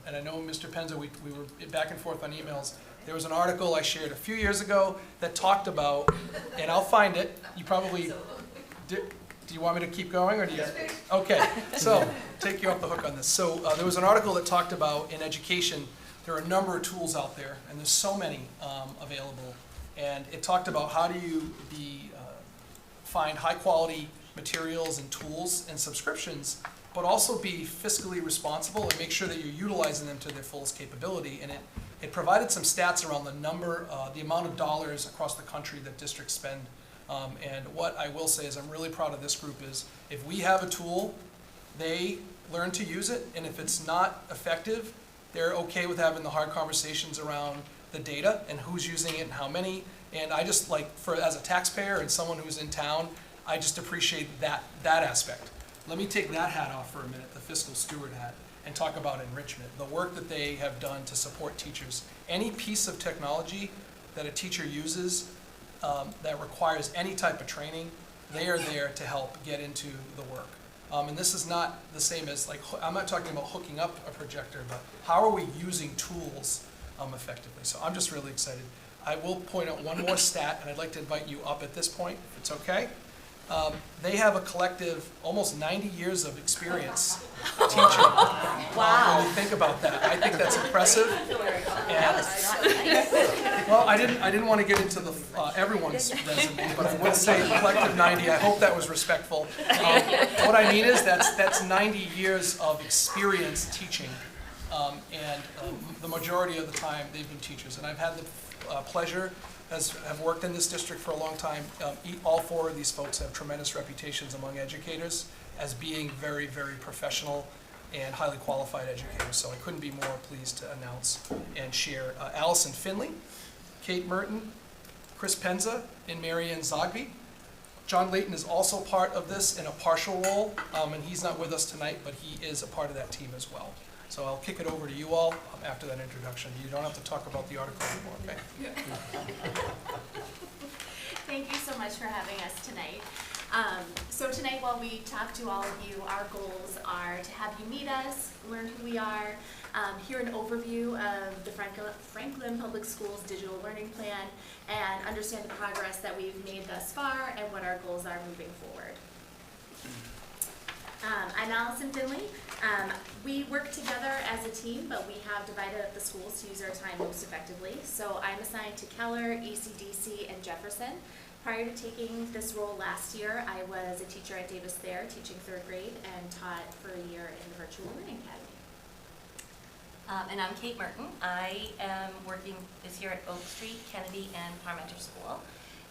And I know, Mr. Penza, we were back and forth on emails. There was an article I shared a few years ago that talked about, and I'll find it, you probably, do you want me to keep going, or do you? Okay, so, take you off the hook on this. So, there was an article that talked about, in education, there are a number of tools out there, and there's so many available. And it talked about how do you find high-quality materials and tools and subscriptions, but also be fiscally responsible and make sure that you're utilizing them to their fullest capability. And it provided some stats around the amount of dollars across the country that districts spend. And what I will say is I'm really proud of this group is if we have a tool, they learn to use it, and if it's not effective, they're okay with having the hard conversations around the data and who's using it and how many. And I just as a taxpayer and someone who's in town, I just appreciate that aspect. Let me take that hat off for a minute, the fiscal steward hat, and talk about enrichment, the work that they have done to support teachers. Any piece of technology that a teacher uses that requires any type of training, they are there to help get into the work. And this is not the same as, I'm not talking about hooking up a projector, but how are we using tools effectively? So I'm just really excited. I will point out one more stat, and I'd like to invite you up at this point, if it's okay. They have a collective almost 90 years of experience teaching. Wow. When you think about that, I think that's impressive. Well, I didn't want to get into the everyone's resume, but I will say collective 90. I hope that was respectful. What I mean is that's 90 years of experience teaching, and the majority of the time they've been teachers. And I've had the pleasure, have worked in this district for a long time. All four of these folks have tremendous reputations among educators as being very, very professional and highly qualified educators. So I couldn't be more pleased to announce and share Allison Finley, Kate Merton, Chris Penza, and Marianne Zogby. John Layton is also part of this in a partial role, and he's not with us tonight, but he is a part of that team as well. So I'll kick it over to you all after that introduction. You don't have to talk about the article anymore, okay? Thank you so much for having us tonight. So tonight, while we talk to all of you, our goals are to have you meet us, learn who we are, hear an overview of the Franklin Public Schools Digital Learning Plan, and understand the progress that we've made thus far and what our goals are moving forward. I'm Allison Finley. We work together as a team, but we have divided up the schools to use our time most effectively. So I'm assigned to Keller, ECDC, and Jefferson. Prior to taking this role last year, I was a teacher at Davis Thayer, teaching 3rd grade, and taught for a year in the Virtual Learning Academy. And I'm Kate Merton. I am working this year at Oak Street, Kennedy, and Parmenter School.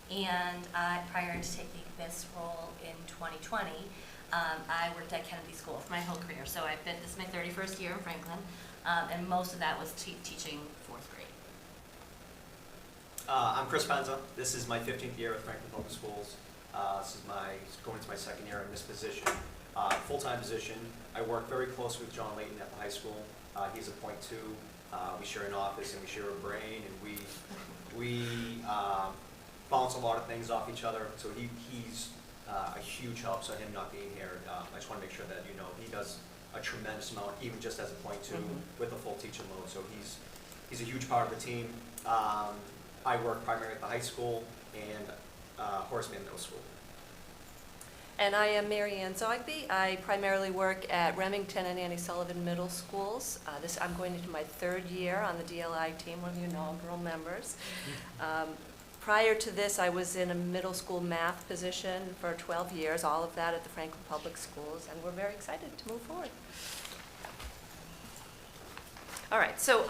And prior to taking this role in 2020, I worked at Kennedy School for my whole career. So this is my 31st year in Franklin, and most of that was teaching 4th grade. I'm Chris Penza. This is my 15th year at Franklin Public Schools. This is going into my 2nd year in this position, full-time position. I work very closely with John Layton at the high school. He's a .2. We share an office and we share a brain, and we bounce a lot of things off each other. So he's a huge help. So him not being here, I just want to make sure that you know he does a tremendous amount, even just as a .2 with a full teaching load. So he's a huge part of the team. I work primarily at the high school and Horace Mann Middle School. And I am Marianne Zogby. I primarily work at Remington and Annie Sullivan Middle Schools. I'm going into my 3rd year on the DLI team, one of your inaugural members. Prior to this, I was in a middle school math position for 12 years, all of that at the Franklin Public Schools, and we're very excited to move forward. All right, so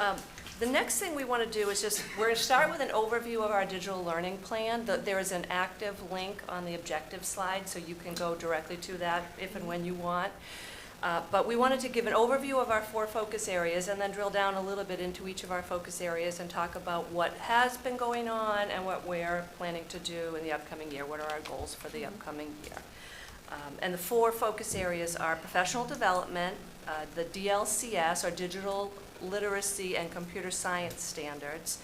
the next thing we want to do is we're going to start with an overview of our digital learning plan. There is an active link on the objective slide, so you can go directly to that if and when you want. But we wanted to give an overview of our 4 focus areas and then drill down a little bit into each of our focus areas and talk about what has been going on and what we're planning to do in the upcoming year. What are our goals for the upcoming year? And the 4 focus areas are professional development, the DLCS, or Digital Literacy and Computer Science Standards,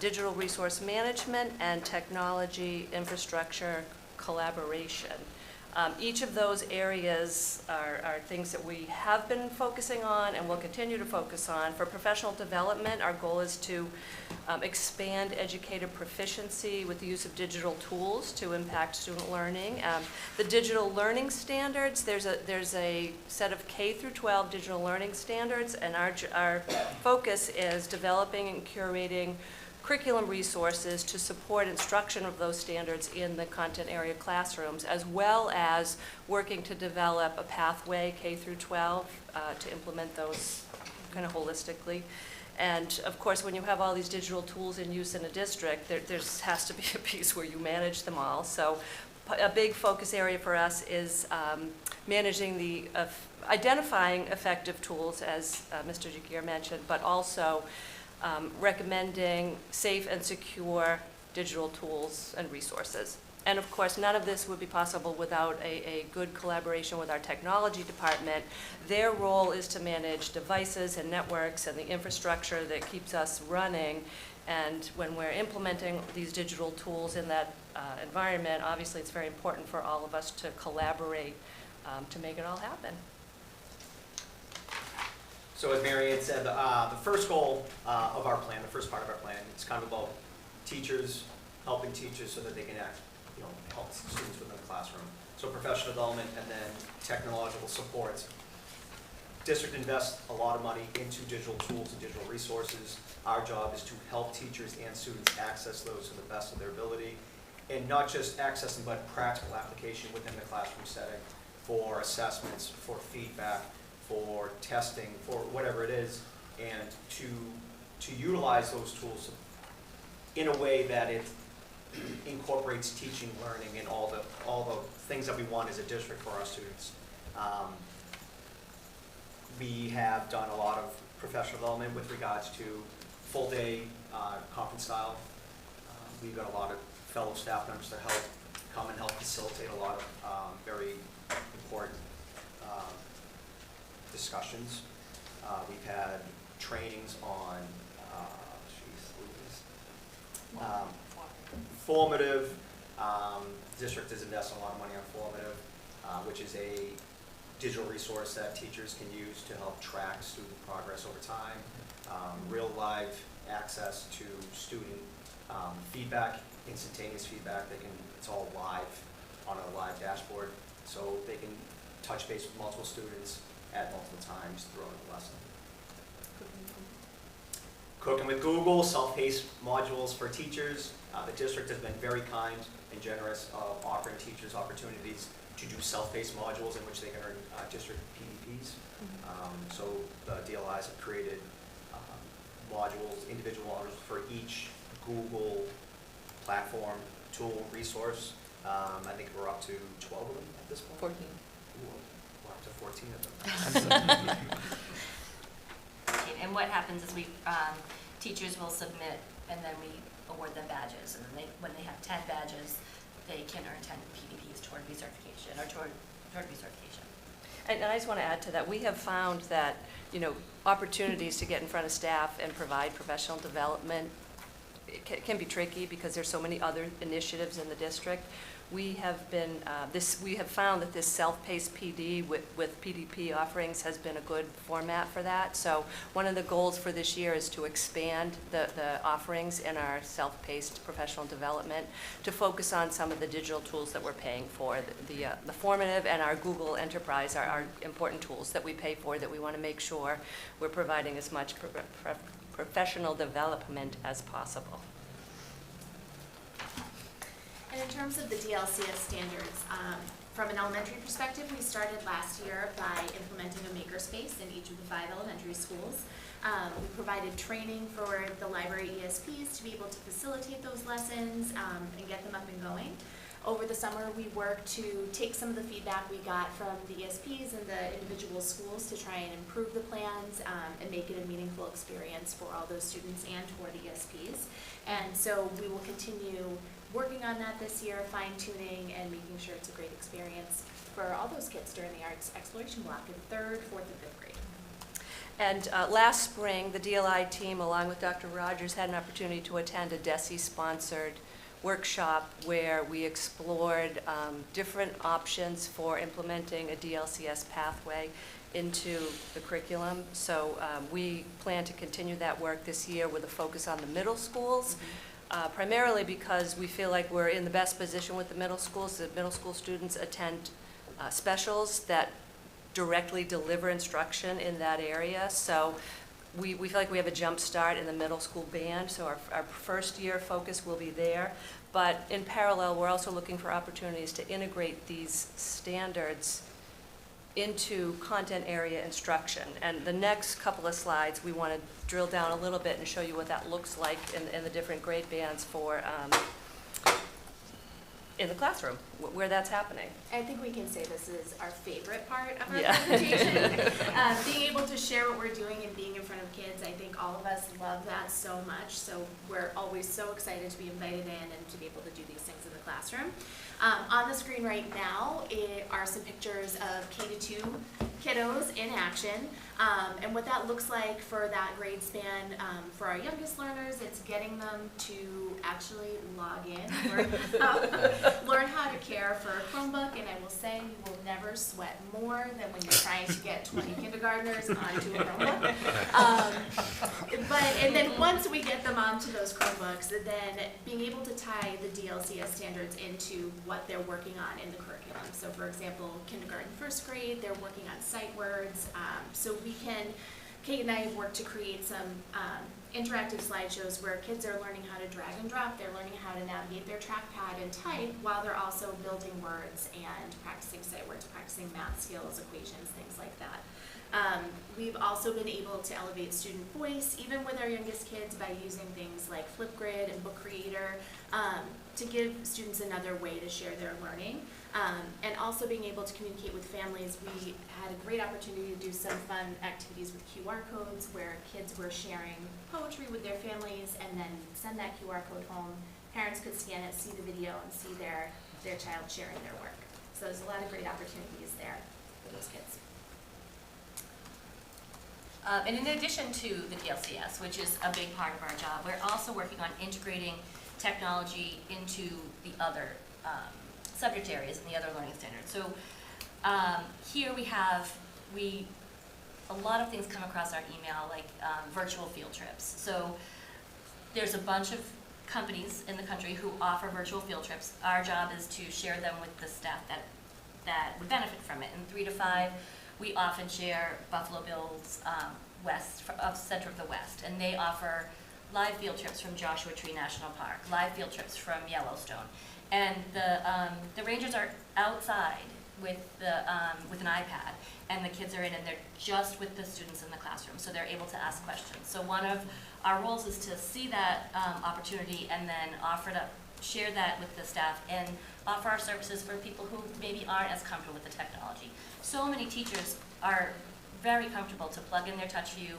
digital resource management, and technology infrastructure collaboration. Each of those areas are things that we have been focusing on and will continue to focus on. For professional development, our goal is to expand educator proficiency with the use of digital tools to impact student learning. The digital learning standards, there's a set of K through 12 digital learning standards, and our focus is developing and curating curriculum resources to support instruction of those standards in the content area classrooms, as well as working to develop a pathway K through 12 to implement those kind of holistically. And of course, when you have all these digital tools in use in a district, there has to be a piece where you manage them all. So a big focus area for us is managing identifying effective tools, as Mr. Jagir mentioned, but also recommending safe and secure digital tools and resources. And of course, none of this would be possible without a good collaboration with our technology department. Their role is to manage devices and networks and the infrastructure that keeps us running. And when we're implementing these digital tools in that environment, obviously it's very important for all of us to collaborate to make it all happen. So as Mary Ann said, the first goal of our plan, the first part of our plan, it's kind of about teachers, helping teachers so that they can help students within the classroom. So professional development and then technological supports. District invests a lot of money into digital tools and digital resources. Our job is to help teachers and students access those to the best of their ability, and not just access them, but practical application within the classroom setting for assessments, for feedback, for testing, for whatever it is, and to utilize those tools in a way that it incorporates teaching, learning, and all the things that we want as a district for our students. We have done a lot of professional development with regards to full day conference style. We've got a lot of fellow staff members that come and help facilitate a lot of very important discussions. We've had trainings on formative. District is investing a lot of money on formative, which is a digital resource that teachers can use to help track student progress over time. Real live access to student feedback, instantaneous feedback. It's all live on a live dashboard, so they can touch base with multiple students at multiple times throughout the lesson. Cooking with Google, self-paced modules for teachers. The district has been very kind and generous of offering teachers opportunities to do self-paced modules in which they can earn district PDPs. So the DLIs have created modules, individual modules for each Google platform, tool, resource. I think we're up to 12 of them at this point. 14. Ooh, we're up to 14 of them. And what happens is teachers will submit, and then we award them badges. And then when they have 10 badges, they can earn 10 PDPs toward recertification or toward recertification. And I just want to add to that, we have found that, opportunities to get in front of staff and provide professional development can be tricky because there's so many other initiatives in the district. We have been, we have found that this self-paced PD with PDP offerings has been a good format for that. So one of the goals for this year is to expand the offerings in our self-paced professional development to focus on some of the digital tools that we're paying for. The formative and our Google Enterprise are important tools that we pay for that we want to make sure we're providing as much professional development as possible. And in terms of the DLCS standards, from an elementary perspective, we started last year by implementing a makerspace in each of the 5 elementary schools. We provided training for the library ESPs to be able to facilitate those lessons and get them up and going. Over the summer, we worked to take some of the feedback we got from the ESPs and the individual schools to try and improve the plans and make it a meaningful experience for all those students and for the ESPs. And so we will continue working on that this year, fine-tuning and making sure it's a great experience for all those kids during the arts exploration block in 3rd, 4th, and 5th grade. And last spring, the DLI team, along with Dr. Rogers, had an opportunity to attend a DESE-sponsored workshop where we explored different options for implementing a DLCS pathway into the curriculum. So we plan to continue that work this year with a focus on the middle schools, primarily because we feel like we're in the best position with the middle schools. The middle school students attend specials that directly deliver instruction in that area. So we feel like we have a jump start in the middle school band, so our first year focus will be there. But in parallel, we're also looking for opportunities to integrate these standards into content area instruction. And the next couple of slides, we want to drill down a little bit and show you what that looks like in the different grade bands for in the classroom, where that's happening. I think we can say this is our favorite part of our Yeah. presentation. Being able to share what we're doing and being in front of kids, I think all of us love that so much. So we're always so excited to be invited in and to be able to do these things in the classroom. On the screen right now are some pictures of K-2 kiddos in action. And what that looks like for that grade span for our youngest learners, it's getting them to actually log in, learn how to care for a Chromebook, and I will say you will never sweat more than when you're trying to get 20 kindergartners onto a Chromebook. And then once we get them onto those Chromebooks, then being able to tie the DLCS standards into what they're working on in the curriculum. So for example, kindergarten, 1st grade, they're working on sight words. So Kate and I have worked to create some interactive slideshows where kids are learning how to drag and drop, they're learning how to navigate their trackpad and type while they're also building words and practicing sight words, practicing math skills, equations, things like that. We've also been able to elevate student voice, even with our youngest kids, by using things like Flipgrid and Book Creator to give students another way to share their learning. And also being able to communicate with families. We had a great opportunity to do some fun activities with QR codes where kids were sharing poetry with their families and then send that QR code home. Parents could scan it, see the video, and see their child sharing their work. So there's a lot of great opportunities there for those kids. And in addition to the DLCS, which is a big part of our job, we're also working on integrating technology into the other subject areas and the other learning standards. So here a lot of things come across our email, like virtual field trips. So there's a bunch of companies in the country who offer virtual field trips. Our job is to share them with the staff that would benefit from it. In 3 to 5, we often share Buffalo Bills Center of the West, and they offer live field trips from Joshua Tree National Park, live field trips from Yellowstone. And the rangers are outside with an iPad, and the kids are in, and they're just with the students in the classroom, so they're able to ask questions. So one of our roles is to see that opportunity and then share that with the staff and offer our services for people who maybe aren't as comfortable with the technology. So many teachers are very comfortable to plug in their TouchView,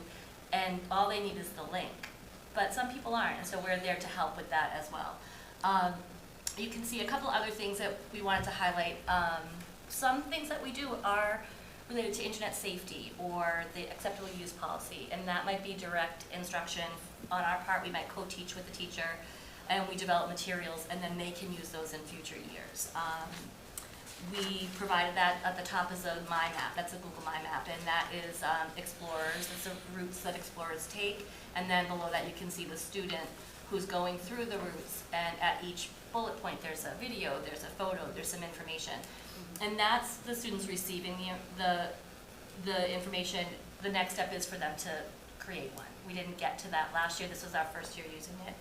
and all they need is the link. But some people aren't, and so we're there to help with that as well. You can see a couple other things that we wanted to highlight. Some things that we do are related to internet safety or the acceptable use policy, and that might be direct instruction on our part. We might co-teach with the teacher, and we develop materials, and then they can use those in future years. We provided that at the top is a My Map. That's a Google My Map, and that is explorers. It's the routes that explorers take, and then below that you can see the student who's going through the routes, and at each bullet point there's a video, there's a photo, there's some information. And that's the students receiving the information. The next step is for them to create one. We didn't get to that last year. This was our first year using it.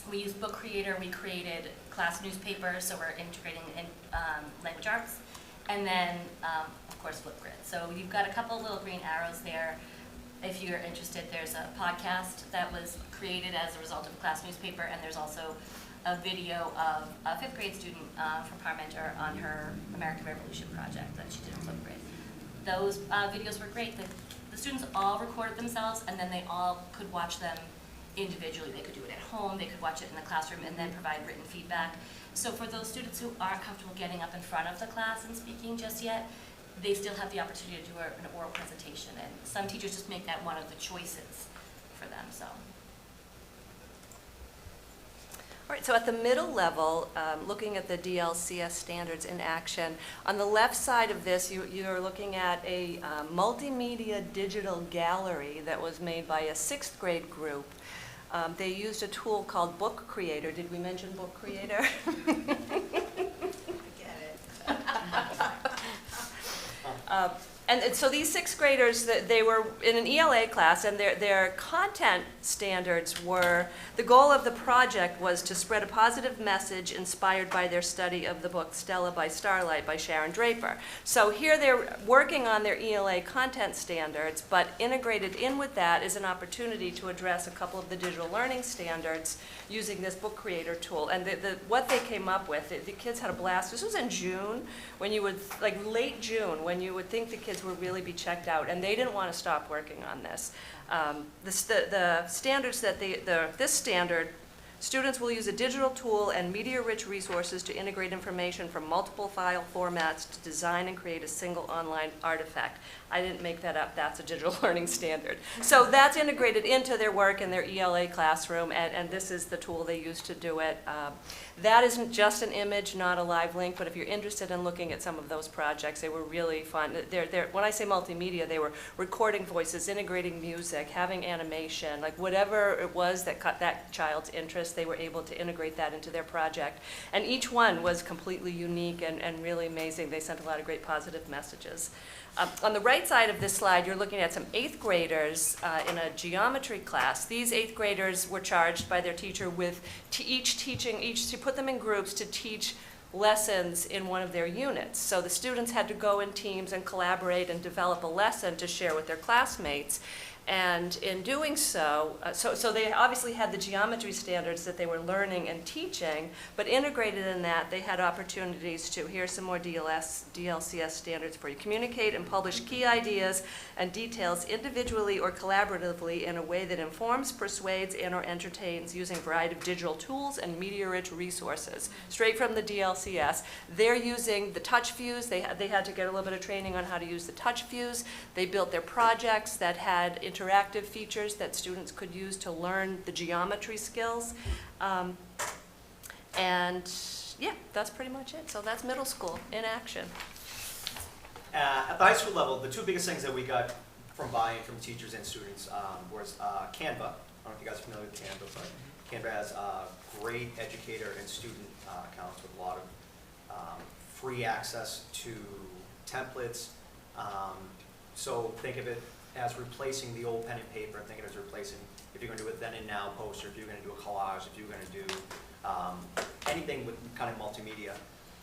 We use Book Creator. We created class newspapers, so we're integrating in language arts. And then, of course, Flipgrid. So you've got a couple little green arrows there. If you're interested, there's a podcast that was created as a result of a class newspaper, and there's also a video of a 5th grade student from Parmenter on her American Revolution project that she did in Flipgrid. Those videos were great. The students all recorded themselves, and then they all could watch them individually. They could do it at home, they could watch it in the classroom, and then provide written feedback. So for those students who aren't comfortable getting up in front of the class and speaking just yet, they still have the opportunity to do an oral presentation, and some teachers just make that one of the choices for them, so. All right, so at the middle level, looking at the DLCS standards in action, on the left side of this, you're looking at a multimedia digital gallery that was made by a 6th grade group. They used a tool called Book Creator. Did we mention Book Creator? And so these 6th graders, they were in an ELA class, and their content standards were, the goal of the project was to spread a positive message inspired by their study of the book Stella by Starlight by Sharon Draper. So here they're working on their ELA content standards, but integrated in with that is an opportunity to address a couple of the digital learning standards using this Book Creator tool. And what they came up with, the kids had a blast. This was in June, when you would, like late June, when you would think the kids would really be checked out, and they didn't want to stop working on this. The standards that this standard, students will use a digital tool and media-rich resources to integrate information from multiple file formats to design and create a single online artifact. I didn't make that up, that's a digital learning standard. So that's integrated into their work in their ELA classroom, and this is the tool they use to do it. That isn't just an image, not a live link, but if you're interested in looking at some of those projects, they were really fun. When I say multimedia, they were recording voices, integrating music, having animation, like whatever it was that caught that child's interest, they were able to integrate that into their project. And each one was completely unique and really amazing. They sent a lot of great positive messages. On the right side of this slide, you're looking at some 8th graders in a geometry class. These 8th graders were charged by their teacher with to put them in groups to teach lessons in one of their units. So the students had to go in teams and collaborate and develop a lesson to share with their classmates. And in doing so, so they obviously had the geometry standards that they were learning and teaching, but integrated in that, they had opportunities to, here's some more DLCS standards for you. Communicate and publish key ideas and details individually or collaboratively in a way that informs, persuades, and or entertains using a variety of digital tools and media-rich resources. Straight from the DLCS. They're using the touch fuse. They had to get a little bit of training on how to use the touch fuse. They built their projects that had interactive features that students could use to learn the geometry skills. And yeah, that's pretty much it. So that's middle school in action. At the high school level, the two biggest things that we got from buy-in from teachers and students was Canva. I don't know if you guys are familiar with Canva, but Canva has great educator and student accounts with a lot of free access to templates. So think of it as replacing the old pen and paper, and think of it as replacing, if you're going to do a then and now poster, if you're going to do a collage, if you're going to do anything with kind of multimedia.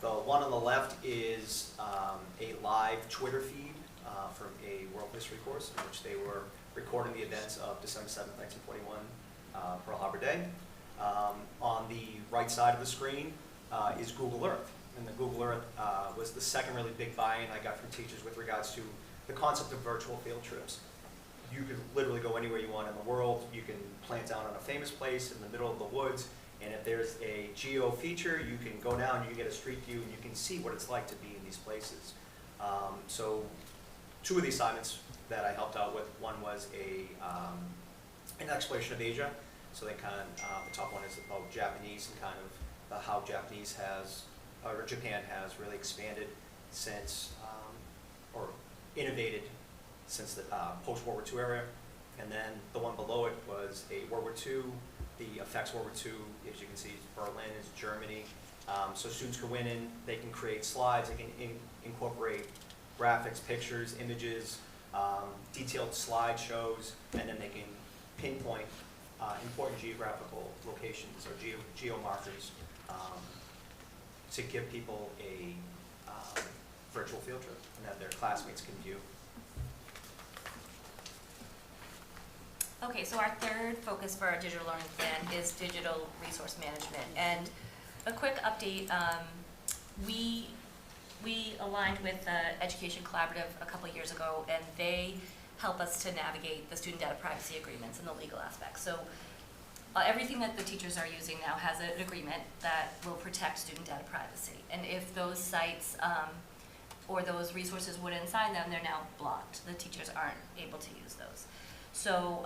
The one on the left is a live Twitter feed from a world history course in which they were recording the events of December 7th, 1941, Pearl Harbor Day. On the right side of the screen is Google Earth. And the Google Earth was the second really big buy-in I got from teachers with regards to the concept of virtual field trips. You can literally go anywhere you want in the world. You can plant down on a famous place in the middle of the woods, and if there's a geo feature, you can go down, you can get a street view, and you can see what it's like to be in these places. So two of the assignments that I helped out with, one was an exploration of Asia. So they kind of, the top one is about Japanese and kind of how Japanese has, or Japan has really expanded since, or innovated since the post-World War II era. And then the one below it was a World War II, the effects of World War II, as you can see, Berlin is Germany. So students can win in, they can create slides, they can incorporate graphics, pictures, images, detailed slideshows, and then they can pinpoint important geographical locations or geo-markers to give people a virtual field trip and that their classmates can view. Okay, so our third focus for our digital learning plan is digital resource management. And a quick update, we aligned with the Education Collaborative a couple of years ago, and they help us to navigate the student data privacy agreements and the legal aspects. So everything that the teachers are using now has an agreement that will protect student data privacy. And if those sites or those resources wouldn't sign them, they're now blocked. The teachers aren't able to use those. So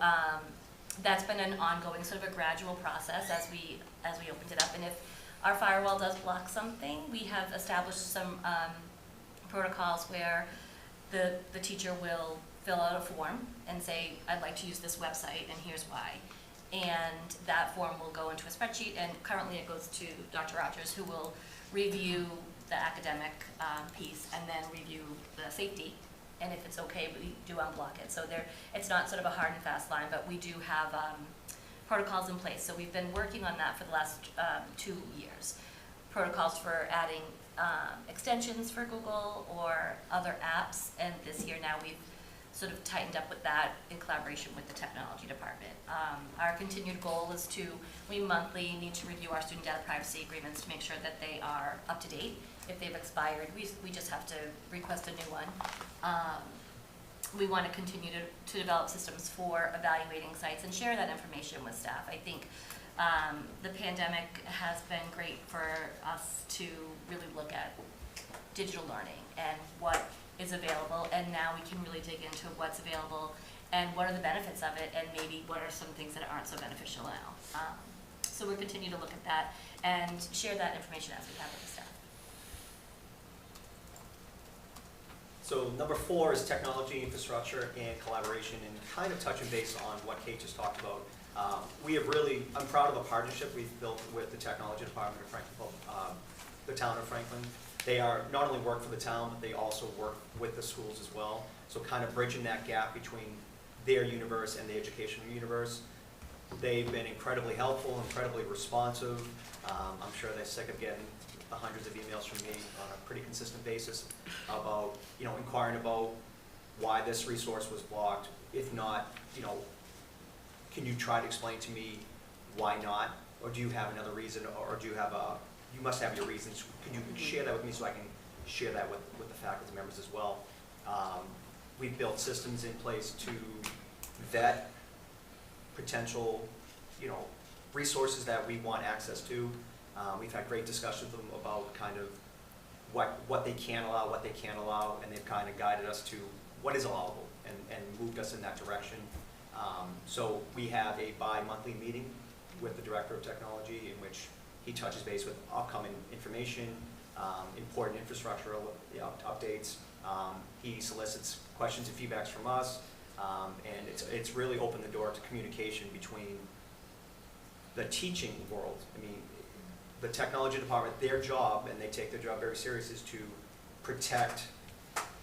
that's been an ongoing sort of a gradual process as we opened it up. And if our firewall does block something, we have established some protocols where the teacher will fill out a form and say, I'd like to use this website and here's why. And that form will go into a spreadsheet, and currently it goes to Dr. Rogers, who will review the academic piece and then review the safety. And if it's okay, we do unblock it. So it's not sort of a hard and fast line, but we do have protocols in place. So we've been working on that for the last 2 years. Protocols for adding extensions for Google or other apps. And this year now we've sort of tightened up with that in collaboration with the technology department. Our continued goal is we monthly need to review our student data privacy agreements to make sure that they are up to date. If they've expired, we just have to request a new one. We want to continue to develop systems for evaluating sites and share that information with staff. I think the pandemic has been great for us to really look at digital learning and what is available, and now we can really dig into what's available and what are the benefits of it, and maybe what are some things that aren't so beneficial now. So we'll continue to look at that and share that information as we have with the staff. So number 4 is technology, infrastructure, and collaboration, and kind of touching base on what Kate just talked about. I'm proud of the partnership we've built with the technology department of Franklin, the town of Franklin. They are not only work for the town, but they also work with the schools as well. So kind of bridging that gap between their universe and the educational universe. They've been incredibly helpful, incredibly responsive. I'm sure they're sick of getting the hundreds of emails from me on a pretty consistent basis about, inquiring about why this resource was blocked. If not, can you try to explain to me why not? Or do you have another reason, or do you have you must have your reasons. Can you share that with me so I can share that with the faculty members as well? We've built systems in place to vet potential, resources that we want access to. We've had great discussions with them about kind of what they can allow, what they can't allow, and they've kind of guided us to what is allowable and moved us in that direction. So we have a bi-monthly meeting with the Director of Technology in which he touches base with upcoming information, important infrastructure updates. He solicits questions and feedbacks from us, and it's really opened the door to communication between the teaching world. I mean, the technology department, their job, and they take their job very serious, is to protect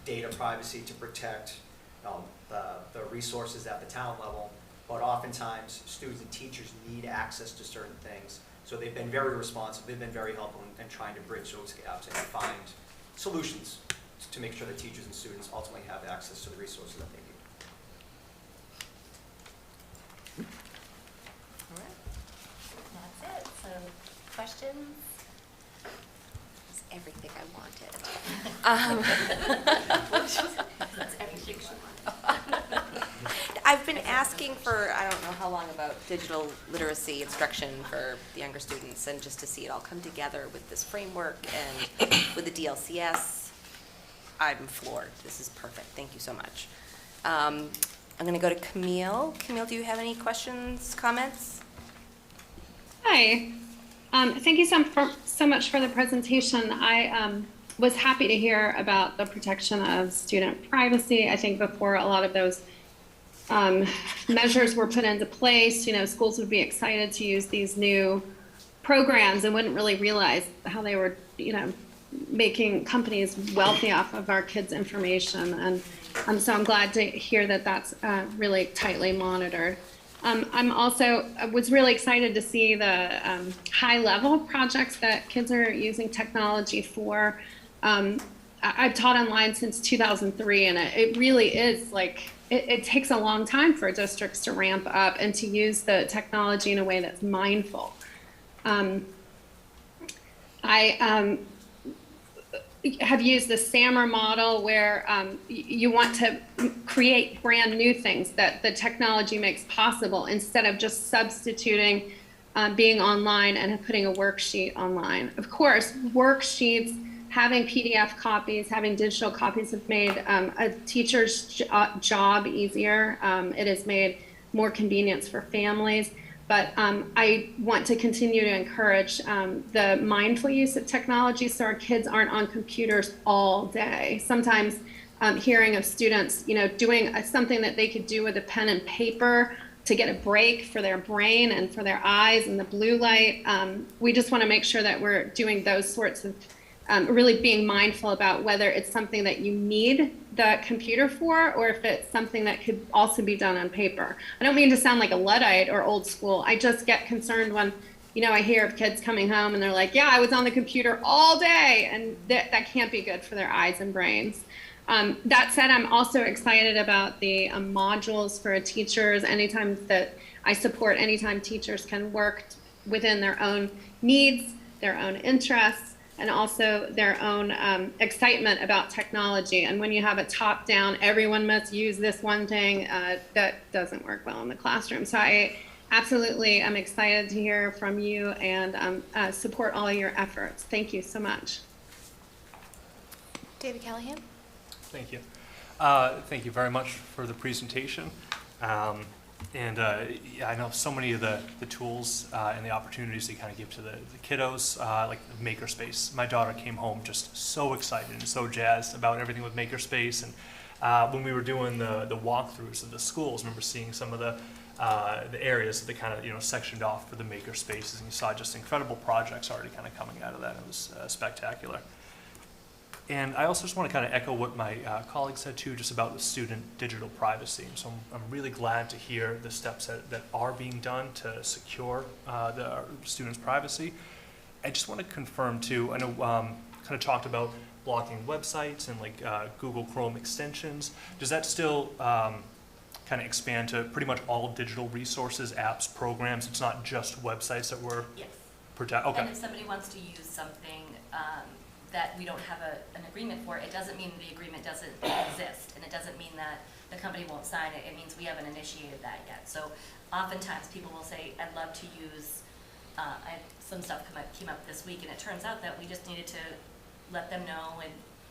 data privacy, to protect the resources at the town level. But oftentimes, students and teachers need access to certain things. So they've been very responsive, they've been very helpful in trying to bridge those gaps and find solutions to make sure that teachers and students ultimately have access to the resources that they need. All right. That's it. So, questions? That's everything I wanted. That's everything she wanted. I've been asking for, I don't know how long, about digital literacy instruction for the younger students, and just to see it all come together with this framework and with the DLCS. I'm floored. This is perfect. Thank you so much. I'm going to go to Camille. Camille, do you have any questions, comments? Hi. Thank you so much for the presentation. I was happy to hear about the protection of student privacy. I think before a lot of those measures were put into place, schools would be excited to use these new programs and wouldn't really realize how they were, making companies wealthy off of our kids' information. And so I'm glad to hear that that's really tightly monitored. I'm also was really excited to see the high-level projects that kids are using technology for. I've taught online since 2003, and it really is like it takes a long time for districts to ramp up and to use the technology in a way that's mindful. I have used the SAMR model where you want to create brand new things that the technology makes possible instead of just substituting being online and putting a worksheet online. Of course, worksheets, having PDF copies, having digital copies have made a teacher's job easier. It has made more convenience for families. But I want to continue to encourage the mindful use of technology so our kids aren't on computers all day. Sometimes hearing of students, doing something that they could do with a pen and paper to get a break for their brain and for their eyes and the blue light. We just want to make sure that we're doing those sorts of really being mindful about whether it's something that you need the computer for or if it's something that could also be done on paper. I don't mean to sound like a Luddite or old school. I just get concerned when, I hear of kids coming home and they're like, yeah, I was on the computer all day, and that can't be good for their eyes and brains. That said, I'm also excited about the modules for teachers. Anytime teachers can work within their own needs, their own interests, and also their own excitement about technology. And when you have a top-down, everyone must use this one thing, that doesn't work well in the classroom. So I absolutely am excited to hear from you and support all of your efforts. Thank you so much. David Callahan? Thank you. Thank you very much for the presentation. I know so many of the tools and the opportunities they kind of give to the kiddos, like the Makerspace. My daughter came home just so excited and so jazzed about everything with Makerspace. And when we were doing the walkthroughs of the schools, I remember seeing some of the areas that they kind of sectioned off for the Makerspaces, and you saw just incredible projects already kind of coming out of that. It was spectacular. And I also just want to kind of echo what my colleague said too, just about the student digital privacy. And so I'm really glad to hear the steps that are being done to secure the students' privacy. I just want to confirm too, I know kind of talked about blocking websites and like Google Chrome extensions. Does that still kind of expand to pretty much all digital resources, apps, programs? It's not just websites that we're protect. Okay. And if somebody wants to use something that we don't have an agreement for, it doesn't mean the agreement doesn't exist, and it doesn't mean that the company won't sign it. It means we haven't initiated that yet. So oftentimes people will say, I'd love to use, some stuff came up this week, and it turns out that we just needed to let them know, and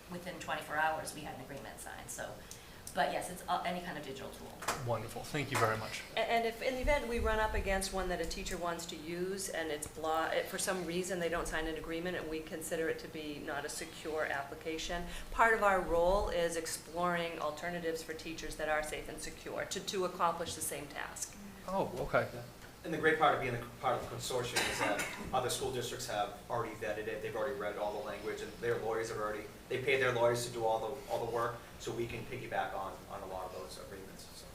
within 24 hours we had an agreement signed. So, but yes, it's any kind of digital tool. Wonderful, thank you very much. And if in the event we run up against one that a teacher wants to use and it's for some reason they don't sign an agreement and we consider it to be not a secure application, part of our role is exploring alternatives for teachers that are safe and secure to accomplish the same task. Oh, okay. And the great part of being a part of the consortium is that other school districts have already vetted it, they've already read all the language, and their lawyers have already, they paid their lawyers to do all the work, so we can piggyback on a lot of those agreements. So.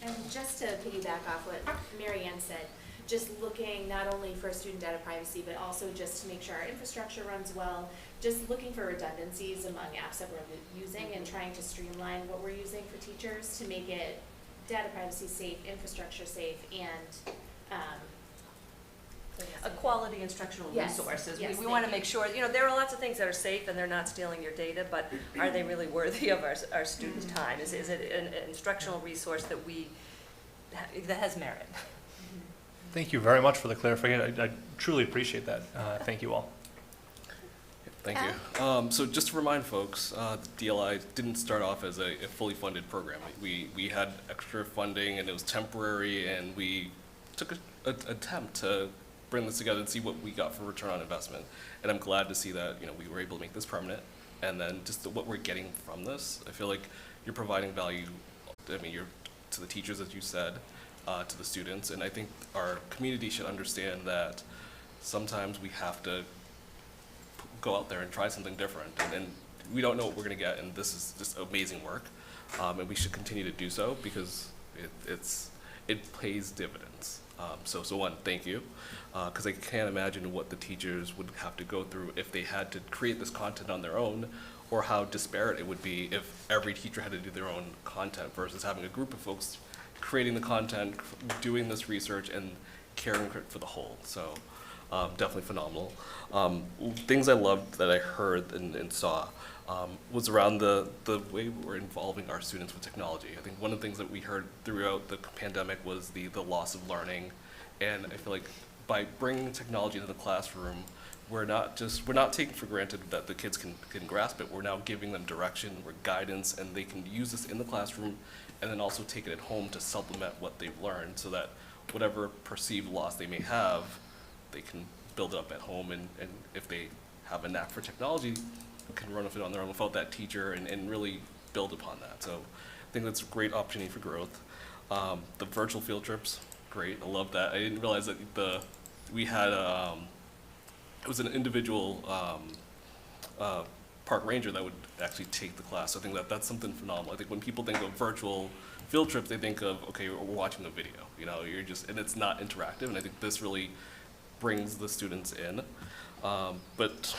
And just to piggyback off what Mary Ann said, just looking not only for student data privacy, but also just to make sure our infrastructure runs well, just looking for redundancies among apps that we're using and trying to streamline what we're using for teachers to make it data privacy safe, infrastructure safe, and a quality instructional resources. Yes, we want to make sure, there are lots of things that are safe and they're not stealing your data, but are they really worthy of our students' time? Is it an instructional resource that has merit? Thank you very much for the clarification. I truly appreciate that. Thank you all. Thank you. So just to remind folks, the DLI didn't start off as a fully funded program. We had extra funding and it was temporary, and we took an attempt to bring this together and see what we got for return on investment. And I'm glad to see that we were able to make this permanent, and then just what we're getting from this. I feel like you're providing value. You're to the teachers, as you said, to the students, and I think our community should understand that sometimes we have to go out there and try something different, and we don't know what we're going to get, and this is just amazing work, and we should continue to do so because it pays dividends. So one, thank you, because I can't imagine what the teachers would have to go through if they had to create this content on their own, or how disparate it would be if every teacher had to do their own content versus having a group of folks creating the content, doing this research, and caring for the whole. So definitely phenomenal. Things I loved that I heard and saw was around the way we're involving our students with technology. I think one of the things that we heard throughout the pandemic was the loss of learning, and I feel like by bringing technology into the classroom, we're not taking for granted that the kids can grasp it. We're now giving them direction, guidance, and they can use this in the classroom and then also take it at home to supplement what they've learned, so that whatever perceived loss they may have, they can build it up at home, and if they have a knack for technology, can run with it on their own without that teacher and really build upon that. So I think that's a great opportunity for growth. The virtual field trips, great, I love that. I didn't realize that we had it was an individual park ranger that would actually take the class. So I think that's something phenomenal. I think when people think of virtual field trips, they think of, okay, we're watching a video, and it's not interactive, and I think this really brings the students in. But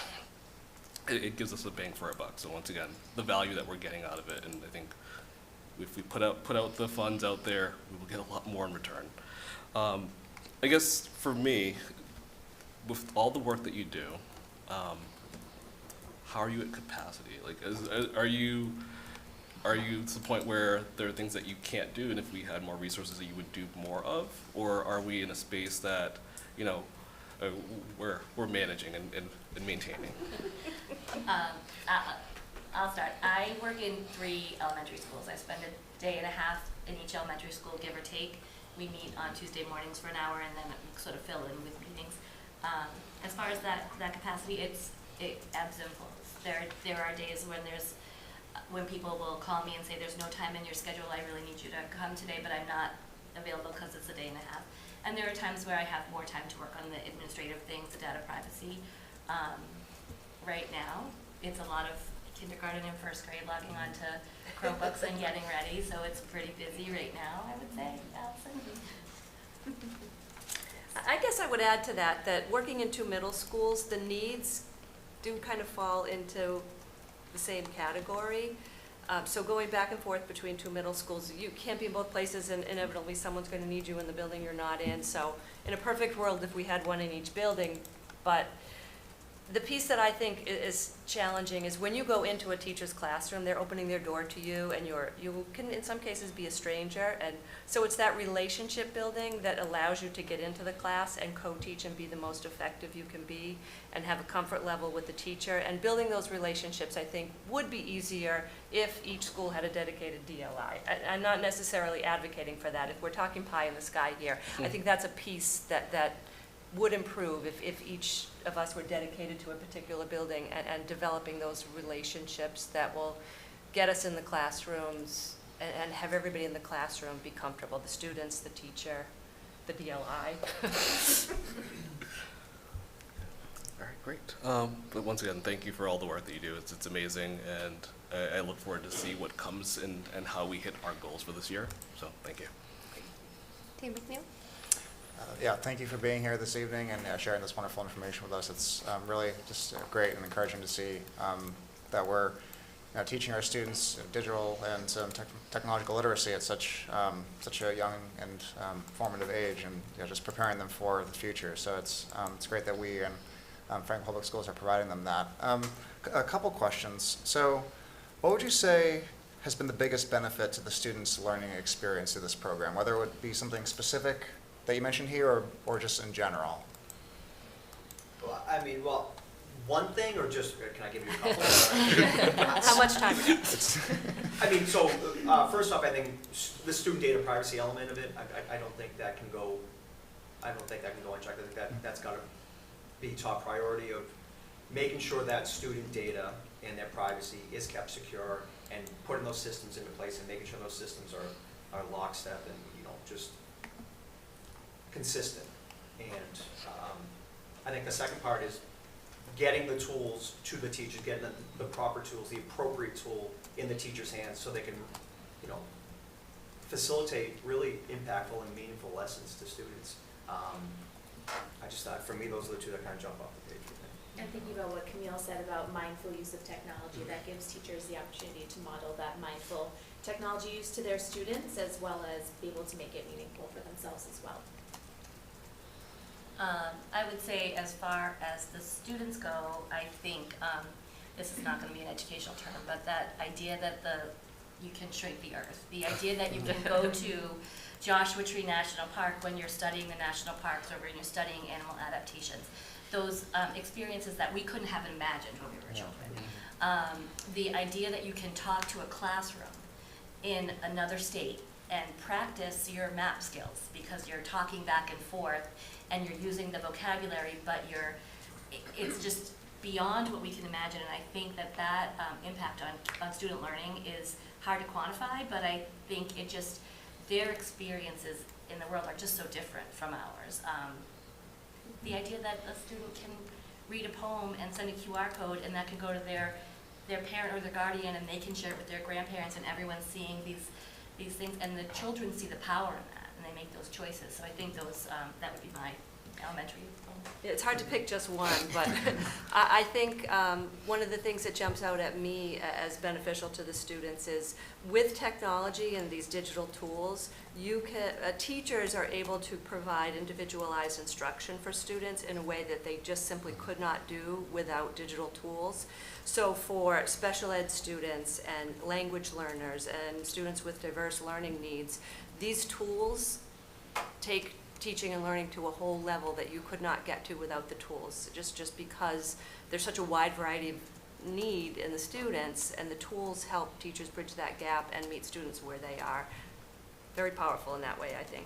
it gives us a bang for our buck. So once again, the value that we're getting out of it, and I think if we put out the funds out there, we will get a lot more in return. I guess for me, with all the work that you do, how are you at capacity? Like, are you to the point where there are things that you can't do, and if we had more resources that you would do more of, or are we in a space that, we're managing and maintaining? I'll start. I work in 3 elementary schools. I spend a day and a half in each elementary school, give or take. We meet on Tuesday mornings for an hour, and then we sort of fill in with meetings. As far as that capacity, it ebbs and flows. There are days when people will call me and say, there's no time in your schedule, I really need you to come today, but I'm not available because it's a day and a half. And there are times where I have more time to work on the administrative things, the data privacy. Right now, it's a lot of kindergarten and first grade logging onto Chromebooks and getting ready, so it's pretty busy right now, I would say, Allison. I guess I would add to that working in 2 middle schools, the needs do kind of fall into the same category. So going back and forth between 2 middle schools, you can't be in both places, and inevitably someone's going to need you in the building you're not in. So in a perfect world, if we had one in each building, but the piece that I think is challenging is when you go into a teacher's classroom, they're opening their door to you, and you can in some cases be a stranger, and so it's that relationship building that allows you to get into the class and co-teach and be the most effective you can be, and have a comfort level with the teacher. And building those relationships, I think, would be easier if each school had a dedicated DLI. I'm not necessarily advocating for that. If we're talking pie in the sky here, I think that's a piece that would improve if each of us were dedicated to a particular building and developing those relationships that will get us in the classrooms and have everybody in the classroom be comfortable, the students, the teacher, the DLI. All right, great. But once again, thank you for all the work that you do. It's amazing, and I look forward to see what comes and how we hit our goals for this year. So thank you. Dean McNeil? Yeah, thank you for being here this evening and sharing this wonderful information with us. It's really just great and encouraging to see that we're teaching our students digital and technological literacy at such a young and formative age, and just preparing them for the future. So it's great that we and Franklin Public Schools are providing them that. A couple questions. So what would you say has been the biggest benefit to the students' learning experience through this program, whether it would be something specific that you mentioned here or just in general? Well, one thing, or just, can I give you a couple? How much time? First off, I think the student data privacy element of it, I don't think that can go unchecked. I think that's got to be top priority of making sure that student data and their privacy is kept secure, and putting those systems into place and making sure those systems are lockstep and just consistent. And I think the second part is getting the tools to the teachers, getting the proper tools, the appropriate tool in the teacher's hands so they can, facilitate really impactful and meaningful lessons to students. I just thought, for me, those are the two that kind of jump off the page for me. And thinking about what Camille said about mindful use of technology, that gives teachers the opportunity to model that mindful technology use to their students, as well as be able to make it meaningful for themselves as well. I would say as far as the students go, I think, this is not going to be an educational term, but that idea that you can shrink the earth, the idea that you can go to Joshua Tree National Park when you're studying the national parks or when you're studying animal adaptations, those experiences that we couldn't have imagined when we were children. The idea that you can talk to a classroom in another state and practice your map skills because you're talking back and forth and you're using the vocabulary, but it's just beyond what we can imagine. And I think that impact on student learning is hard to quantify, but I think their experiences in the world are just so different from ours. The idea that a student can read a poem and send a QR code and that can go to their parent or their guardian and they can share it with their grandparents and everyone's seeing these things and the children see the power in that and they make those choices. So I think that would be my elementary. It's hard to pick just one, but I think one of the things that jumps out at me as beneficial to the students is with technology and these digital tools, teachers are able to provide individualized instruction for students in a way that they just simply could not do without digital tools. So for special ed students and language learners and students with diverse learning needs, these tools take teaching and learning to a whole level that you could not get to without the tools, just because there's such a wide variety of need in the students, and the tools help teachers bridge that gap and meet students where they are. Very powerful in that way, I think.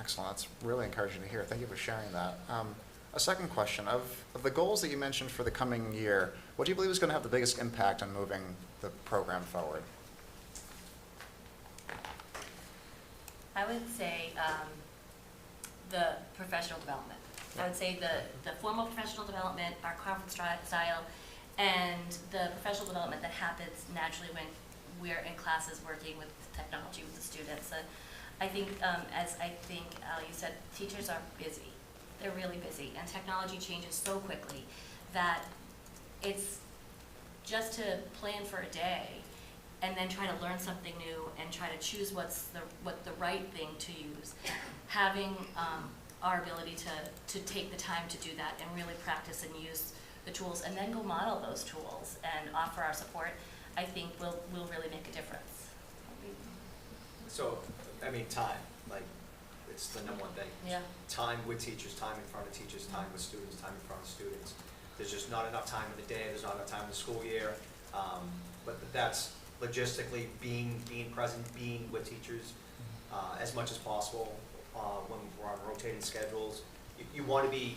Excellent. That's really encouraging to hear. Thank you for sharing that. A second question, of the goals that you mentioned for the coming year, what do you believe is going to have the biggest impact on moving the program forward? I would say the professional development. I would say the formal professional development, our conference style, and the professional development that happens naturally when we're in classes working with technology with the students. I think, as I think Al, you said, teachers are busy. They're really busy, and technology changes so quickly that it's just to plan for a day and then try to learn something new and try to choose what the right thing to use. Having our ability to take the time to do that and really practice and use the tools and then go model those tools and offer our support, I think will really make a difference. So, I mean, time, it's the number one thing. Yeah. Time with teachers, time in front of teachers, time with students, time in front of students. There's just not enough time in the day, there's not enough time in the school year, but that's logistically being present, being with teachers as much as possible when we're on rotating schedules. You want to be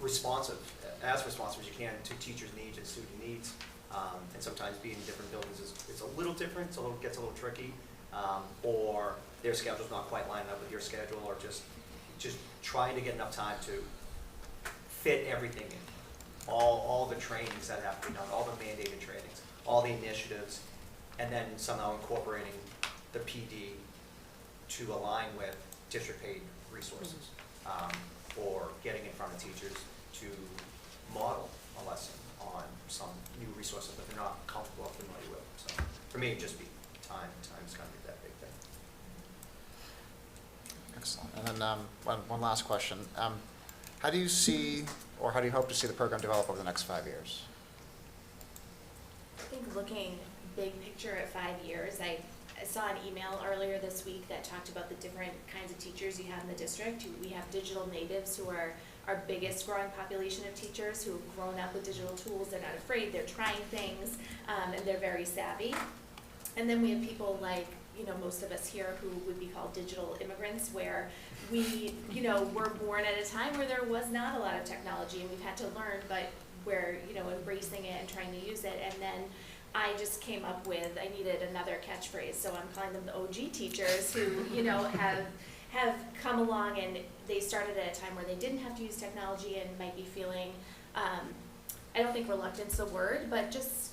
responsive as you can to teachers' needs and student needs. And sometimes being in different buildings is a little different, gets a little tricky, or their schedule's not quite lining up with your schedule, or just trying to get enough time to fit everything in. All the trainings that have to be done, all the mandated trainings, all the initiatives, and then somehow incorporating the PD to align with district-paid resources, or getting in front of teachers to model a lesson on some new resources that they're not comfortable or familiar with. So for me, it'd just be time. Time's going to be that big thing. Excellent. And then one last question. How do you see, or how do you hope to see the program develop over the next 5 years? I think looking big picture at 5 years, I saw an email earlier this week that talked about the different kinds of teachers you have in the district. We have digital natives who are our biggest growing population of teachers who have grown up with digital tools. They're not afraid, they're trying things, and they're very savvy. And then we have people like, most of us here who would be called digital immigrants, where we, were born at a time where there was not a lot of technology and we've had to learn, but we're, embracing it and trying to use it. And then I just came up with, I needed another catchphrase, so I'm calling them the OG teachers who, have come along and they started at a time where they didn't have to use technology and might be feeling, I don't think reluctance is the word, but just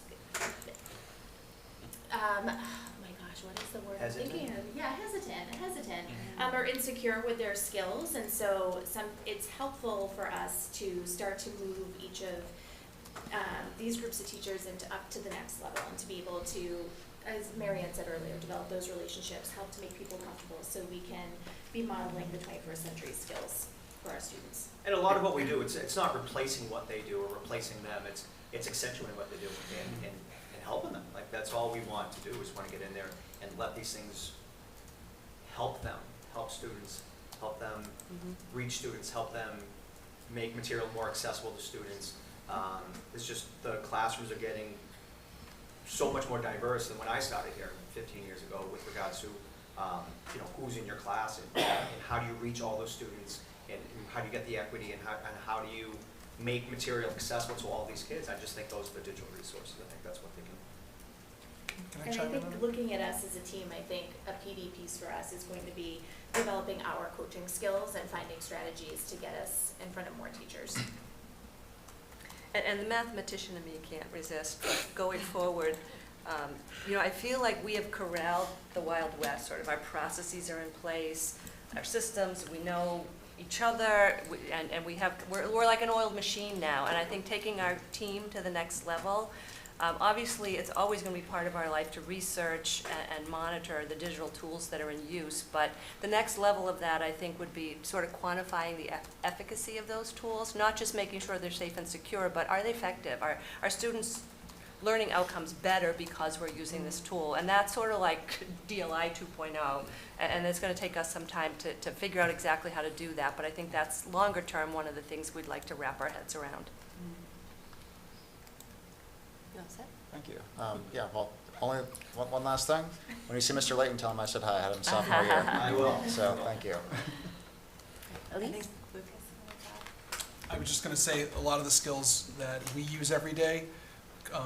oh my gosh, what is the word I'm Hesitant? thinking of? Yeah, hesitant, or insecure with their skills, and so it's helpful for us to start to move each of these groups of teachers up to the next level, and to be able to, as Marianne said earlier, develop those relationships, help to make people comfortable, so we can be modeling the 21st century skills for our students. And a lot of what we do, it's not replacing what they do or replacing them, it's accentuating what they do and helping them. Like, that's all we want to do, is want to get in there and let these things help them, help students, help them reach students, help them make material more accessible to students. It's just the classrooms are getting so much more diverse than when I started here 15 years ago with regards to who's in your class and how do you reach all those students and how do you get the equity and how do you make material accessible to all these kids. I just think those are the digital resources. I think that's what they can. And I think looking at us as a team, I think a PD piece for us is going to be developing our coaching skills and finding strategies to get us in front of more teachers. And the mathematician in me can't resist going forward. I feel like we have corralled the Wild West, sort of. Our processes are in place, our systems, we know each other, and we're like an oiled machine now. And I think taking our team to the next level, obviously it's always going to be part of our life to research and monitor the digital tools that are in use, but the next level of that, I think, would be sort of quantifying the efficacy of those tools, not just making sure they're safe and secure, but are they effective? Are students' learning outcomes better because we're using this tool? And that's sort of like DLI 2.0, and it's going to take us some time to figure out exactly how to do that, but I think that's longer term one of the things we'd like to wrap our heads around. Thank you. Well, only one last thing. When you see Mr. Layton, tell him I said hi. I had him sophomore year. I will. So, thank you. Elise? I was just going to say a lot of the skills that we use every day,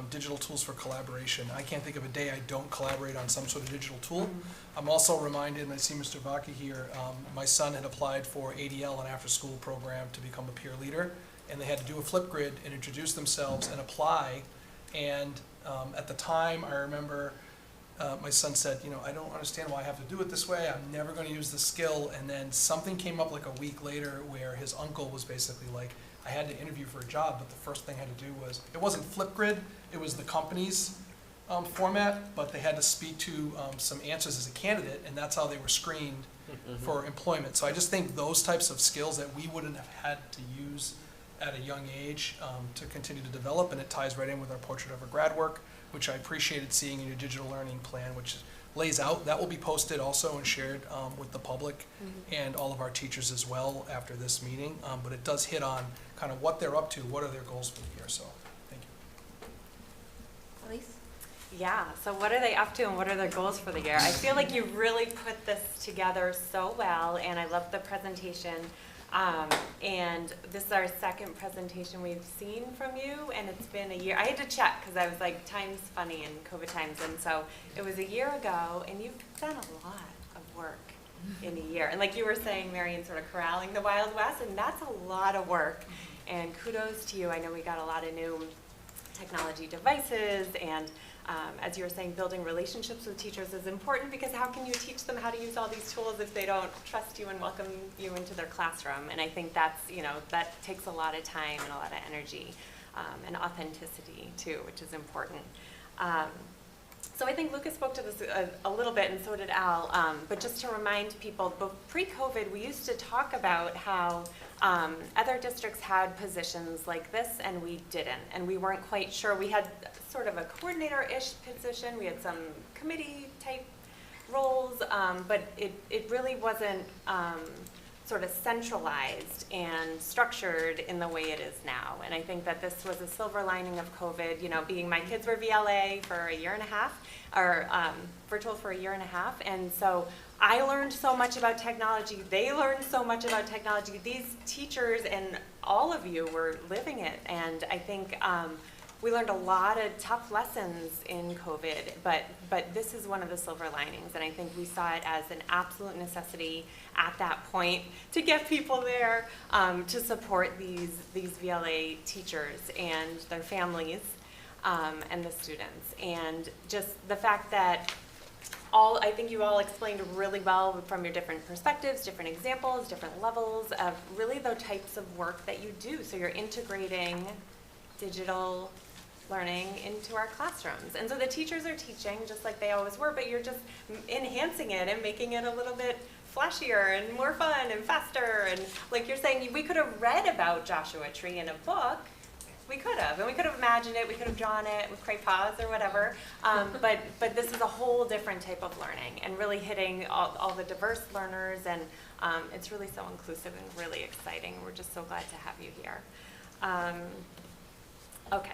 digital tools for collaboration. I can't think of a day I don't collaborate on some sort of digital tool. I'm also reminded, and I see Mr. Vaca here, my son had applied for ADL, an after-school program, to become a peer leader, and they had to do a Flipgrid and introduce themselves and apply. And at the time, I remember my son said, I don't understand why I have to do it this way. I'm never going to use the skill. And then something came up like a week later where his uncle was basically like, I had to interview for a job, but the first thing I had to do was, it wasn't Flipgrid, it was the company's format, but they had to speak to some answers as a candidate, and that's how they were screened for employment. So I just think those types of skills that we wouldn't have had to use at a young age to continue to develop, and it ties right in with our Portrait of a Grad work, which I appreciated seeing in your digital learning plan, which lays out. That will be posted also and shared with the public and all of our teachers as well after this meeting. But it does hit on kind of what they're up to, what are their goals for the year. So, thank you. Elise? Yeah, so what are they up to and what are their goals for the year? I feel like you really put this together so well, and I love the presentation. And this is our second presentation we've seen from you, and it's been a year. I had to check because I was like, time's funny in COVID times, and so it was a year ago, and you've done a lot of work in a year. And like you were saying, Marion, sort of corralling the Wild West, and that's a lot of work. And kudos to you. I know we got a lot of new technology devices, and as you were saying, building relationships with teachers is important, because how can you teach them how to use all these tools if they don't trust you and welcome you into their classroom? And I think that's, that takes a lot of time and a lot of energy and authenticity too, which is important. So I think Lucas spoke to this a little bit, and so did Al, but just to remind people, pre-COVID, we used to talk about how other districts had positions like this and we didn't, and we weren't quite sure. We had sort of a coordinator-ish position, we had some committee-type roles, but it really wasn't sort of centralized and structured in the way it is now. And I think that this was a silver lining of COVID, being my kids were VLA for a year and a half, or virtual for a year and a half. And so I learned so much about technology. They learned so much about technology. These teachers and all of you were living it. And I think we learned a lot of tough lessons in COVID, but this is one of the silver linings, and I think we saw it as an absolute necessity at that point to get people there to support these VLA teachers and their families. and the students. And just the fact that I think you all explained really well from your different perspectives, different examples, different levels of really the types of work that you do. So you're integrating digital learning into our classrooms. And so the teachers are teaching just like they always were, but you're just enhancing it and making it a little bit flashier and more fun and faster. And like you're saying, we could have read about Joshua Tree in a book. We could have, and we could have imagined it, we could have drawn it with crayons or whatever, but this is a whole different type of learning and really hitting all the diverse learners, and it's really so inclusive and really exciting. We're just so glad to have you here. Okay,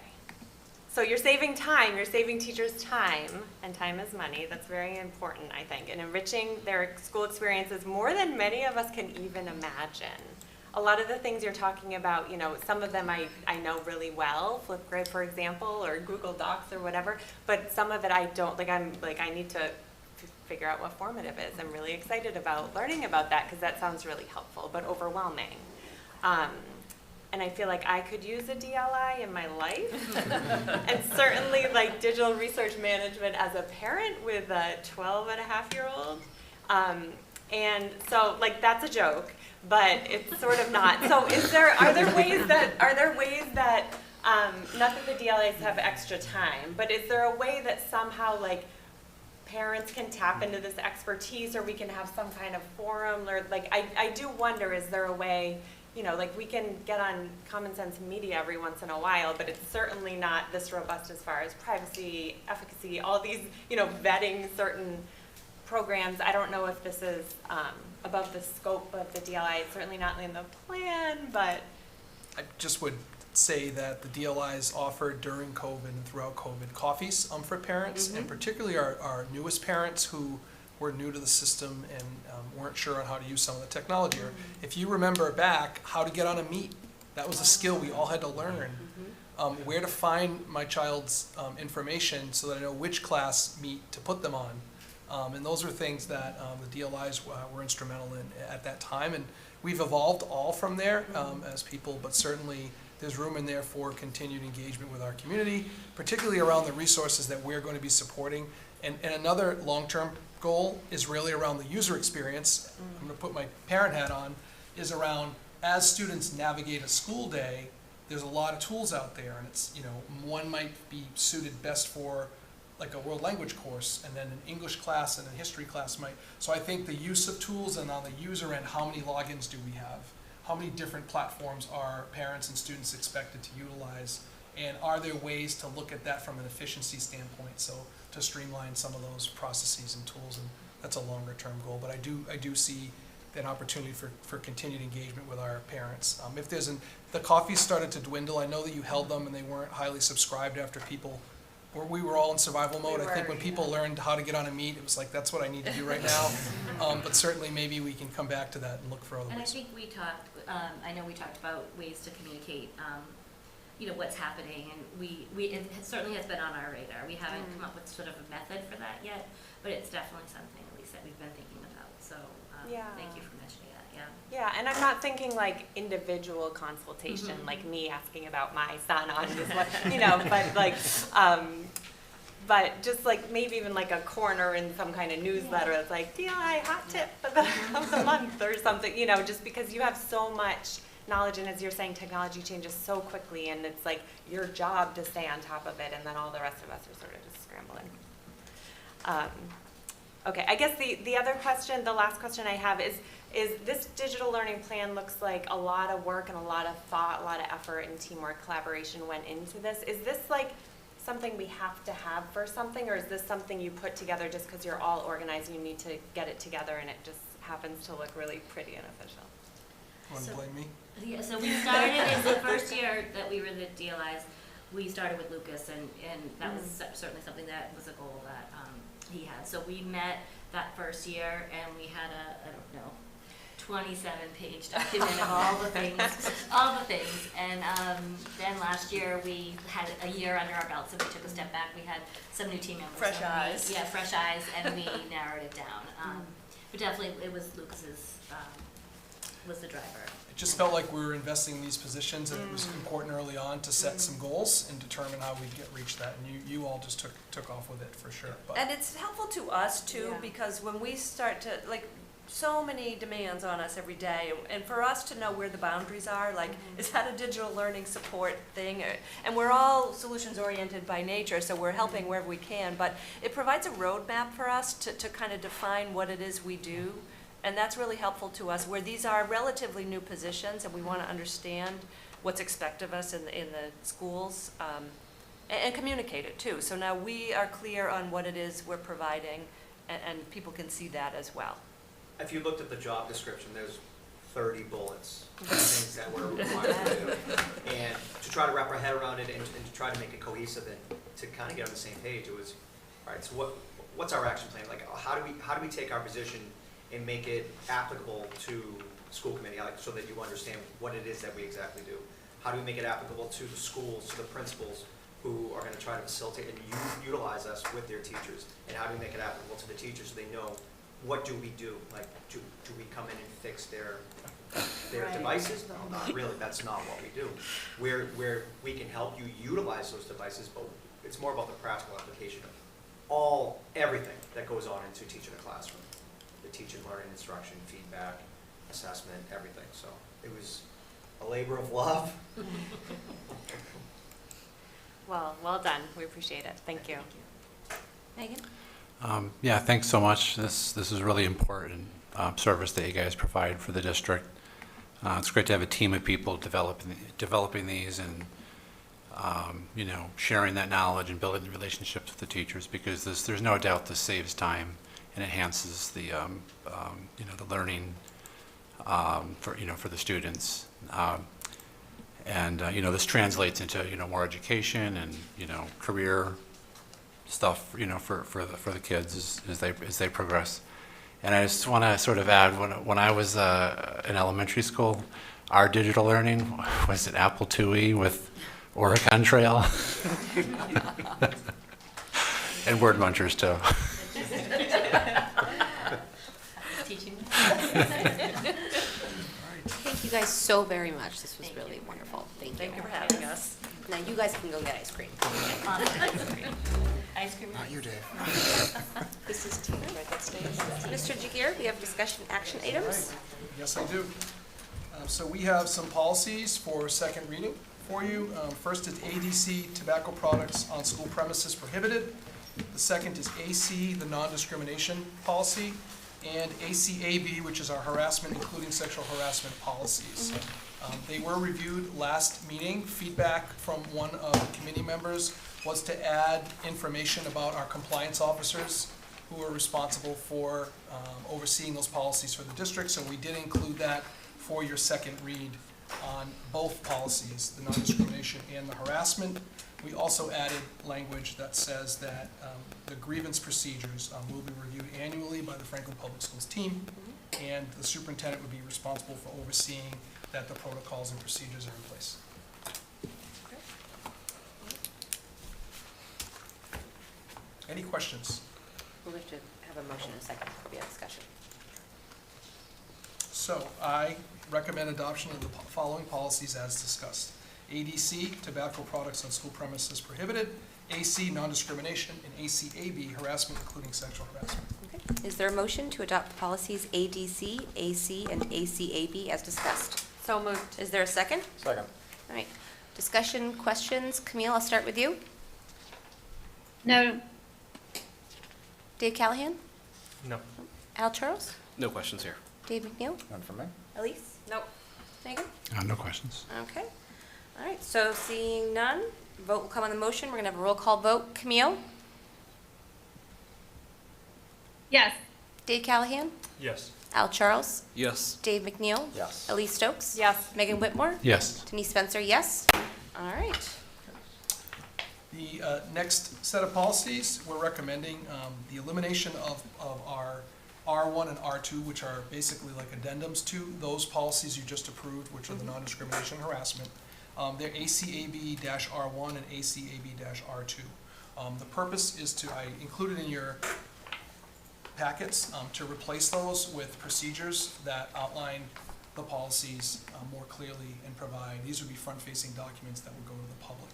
so you're saving time, you're saving teachers time, and time is money. That's very important, I think, and enriching their school experiences more than many of us can even imagine. A lot of the things you're talking about, you know, some of them I know really well, Flipgrid, for example, or Google Docs or whatever, but some of it I don't, I need to figure out what formative is. I'm really excited about learning about that because that sounds really helpful, but overwhelming. And I feel like I could use a DLI in my life. And certainly like digital research management as a parent with a 12-and-a-half-year-old. And so like that's a joke. But it's sort of not. So are there ways that, not that the DLAs have extra time, but is there a way that somehow like parents can tap into this expertise, or we can have some kind of forum, or like, I do wonder, is there a way, you know, like we can get on Common Sense Media every once in a while, but it's certainly not this robust as far as privacy, efficacy, all these, you know, vetting certain programs. I don't know if this is above the scope of the DLI. It's certainly not in the plan, but I just would say that the DLIs offered during COVID and throughout COVID coffees for parents, and particularly our newest parents who were new to the system and weren't sure on how to use some of the technology. Or if you remember back, how to get on a Meet, that was a skill we all had to learn. Where to find my child's information so that I know which class Meet to put them on. And those are things that the DLIs were instrumental in at that time, and we've evolved all from there as people, but certainly there's room in there for continued engagement with our community, particularly around the resources that we're going to be supporting. And another long-term goal is really around the user experience. I'm going to put my parent hat on, is around as students navigate a school day, there's a lot of tools out there, and it's, you know, one might be suited best for like a world language course, and then an English class and a history class might. So I think the use of tools, and on the user end, how many logins do we have? How many different platforms are parents and students expected to utilize? And are there ways to look at that from an efficiency standpoint, so to streamline some of those processes and tools? And that's a longer term goal, but I do see an opportunity for continued engagement with our parents. If there's the coffees started to dwindle, I know that you held them and they weren't highly subscribed after people, we were all in survival mode. I think when people learned how to get on a Meet, it was like, that's what I need to do right now. But certainly maybe we can come back to that and look for other ways. And I think we talked, I know we talked about ways to communicate, you know, what's happening, and it certainly has been on our radar. We haven't come up with sort of a method for that yet, but it's definitely something, at least, that we've been thinking about. So thank you for mentioning that. Yeah, and I'm not thinking like individual consultation, like me asking about my son on this one, you know, but just like maybe even like a corner in some kind of newsletter that's like DLI hot tip of the month or something, you know, just because you have so much knowledge, and as you're saying, technology changes so quickly, and it's like your job to stay on top of it, and then all the rest of us are sort of just scrambling. Okay, I guess the other question, the last question I have is this digital learning plan looks like a lot of work and a lot of thought, a lot of effort and teamwork, collaboration went into this. Is this like something we have to have for something, or is this something you put together just because you're all organized and you need to get it together and it just happens to look really pretty and official? You want to blame me? Yeah, so we started in the first year that we were the DLIs, we started with Lucas, and that was certainly something that was a goal that he had. So we met that first year, and we had I don't know, 27-page document of all the things. And then last year we had a year under our belt, so we took a step back. We had some new team members. Fresh eyes. Yeah, fresh eyes, and we narrowed it down. But definitely it was Lucas's was the driver. It just felt like we were investing in these positions, and it was important early on to set some goals and determine how we'd reach that. And you all just took off with it for sure. But And it's helpful to us too, Yeah. because when we start to, like, so many demands on us every day, and for us to know where the boundaries are, like, is that a digital learning support thing? And we're all solutions oriented by nature, so we're helping wherever we can, but it provides a roadmap for us to kind of define what it is we do. And that's really helpful to us, where these are relatively new positions, and we want to understand what's expected of us in the schools, and communicate it too. So now we are clear on what it is we're providing, and people can see that as well. If you looked at the job description, there's 30 bullets, things that we're required to do. And to try to wrap our head around it and to try to make it cohesive and to kind of get on the same page, it was, all right, so what's our action plan? Like, how do we take our position and make it applicable to school committee, like, so that you understand what it is that we exactly do? How do we make it applicable to the schools, to the principals who are going to try to facilitate and utilize us with their teachers? And how do we make it applicable to the teachers so they know, what do we do? Like, do we come in and fix their Right. devices? No, not really. That's not what we do. Where we can help you utilize those devices, but it's more about the practical application of everything that goes on into teaching a classroom. The teaching, learning, instruction, feedback, assessment, everything. So it was a labor of love. Well done. We appreciate it. Thank you. Megan? Yeah, thanks so much. This is really important service that you guys provide for the district. It's great to have a team of people developing these and sharing that knowledge and building relationships with the teachers, because there's no doubt this saves time and enhances the the learning for the students. This translates into more education and career stuff for the kids as they progress. And I just want to sort of add, when I was in elementary school, our digital learning was at Apple IIe with Oregon Trail and Word Munchers too. Teaching. Thank you guys so very much. This was really wonderful. Thank you. Thank you for having us. Now you guys can go get ice cream. Ice cream. Not you, Dave. This is Tina, right? That stays. Mr. Jagir, we have discussion action items. Yes, I do. So we have some policies for second reading for you. First is ADC, tobacco products on school premises prohibited. The second is AC, the non-discrimination policy, and ACAB, which is our harassment, including sexual harassment policies. They were reviewed last meeting. Feedback from one of the committee members was to add information about our compliance officers who are responsible for overseeing those policies for the district. So we did include that for your second read on both policies, the non-discrimination and the harassment. We also added language that says that the grievance procedures will be reviewed annually by the Franklin Public Schools team, and the superintendent would be responsible for overseeing that the protocols and procedures are in place. Any questions? We'll have to have a motion in a second before we have discussion. So I recommend adoption of the following policies as discussed. ADC, tobacco products on school premises prohibited, AC, non-discrimination, and ACAB, harassment, including sexual harassment. Okay. Is there a motion to adopt policies ADC, AC, and ACAB as discussed? So moved. Is there a second? Second. All right. Discussion, questions? Camille, I'll start with you. No. Dave Callahan? No. Al Charles? No questions here. Dave McNeil? None from me. Elise? Nope. Megan? No questions. Okay. All right, so seeing none, vote will come on the motion. We're going to have a roll call vote. Camille? Yes. Dave Callahan? Yes. Al Charles? Yes. Dave McNeil? Yes. Elise Stokes? Yes. Megan Whitmore? Yes. Denise Spencer, yes. All right. The next set of policies, we're recommending the elimination of our R1 and R2, which are basically like addendums to those policies you just approved, which are the non-discrimination harassment. They're ACAB-R1 and ACAB-R2. The purpose is to, I included in your packets, to replace those with procedures that outline the policies more clearly and provide, these would be front-facing documents that would go to the public.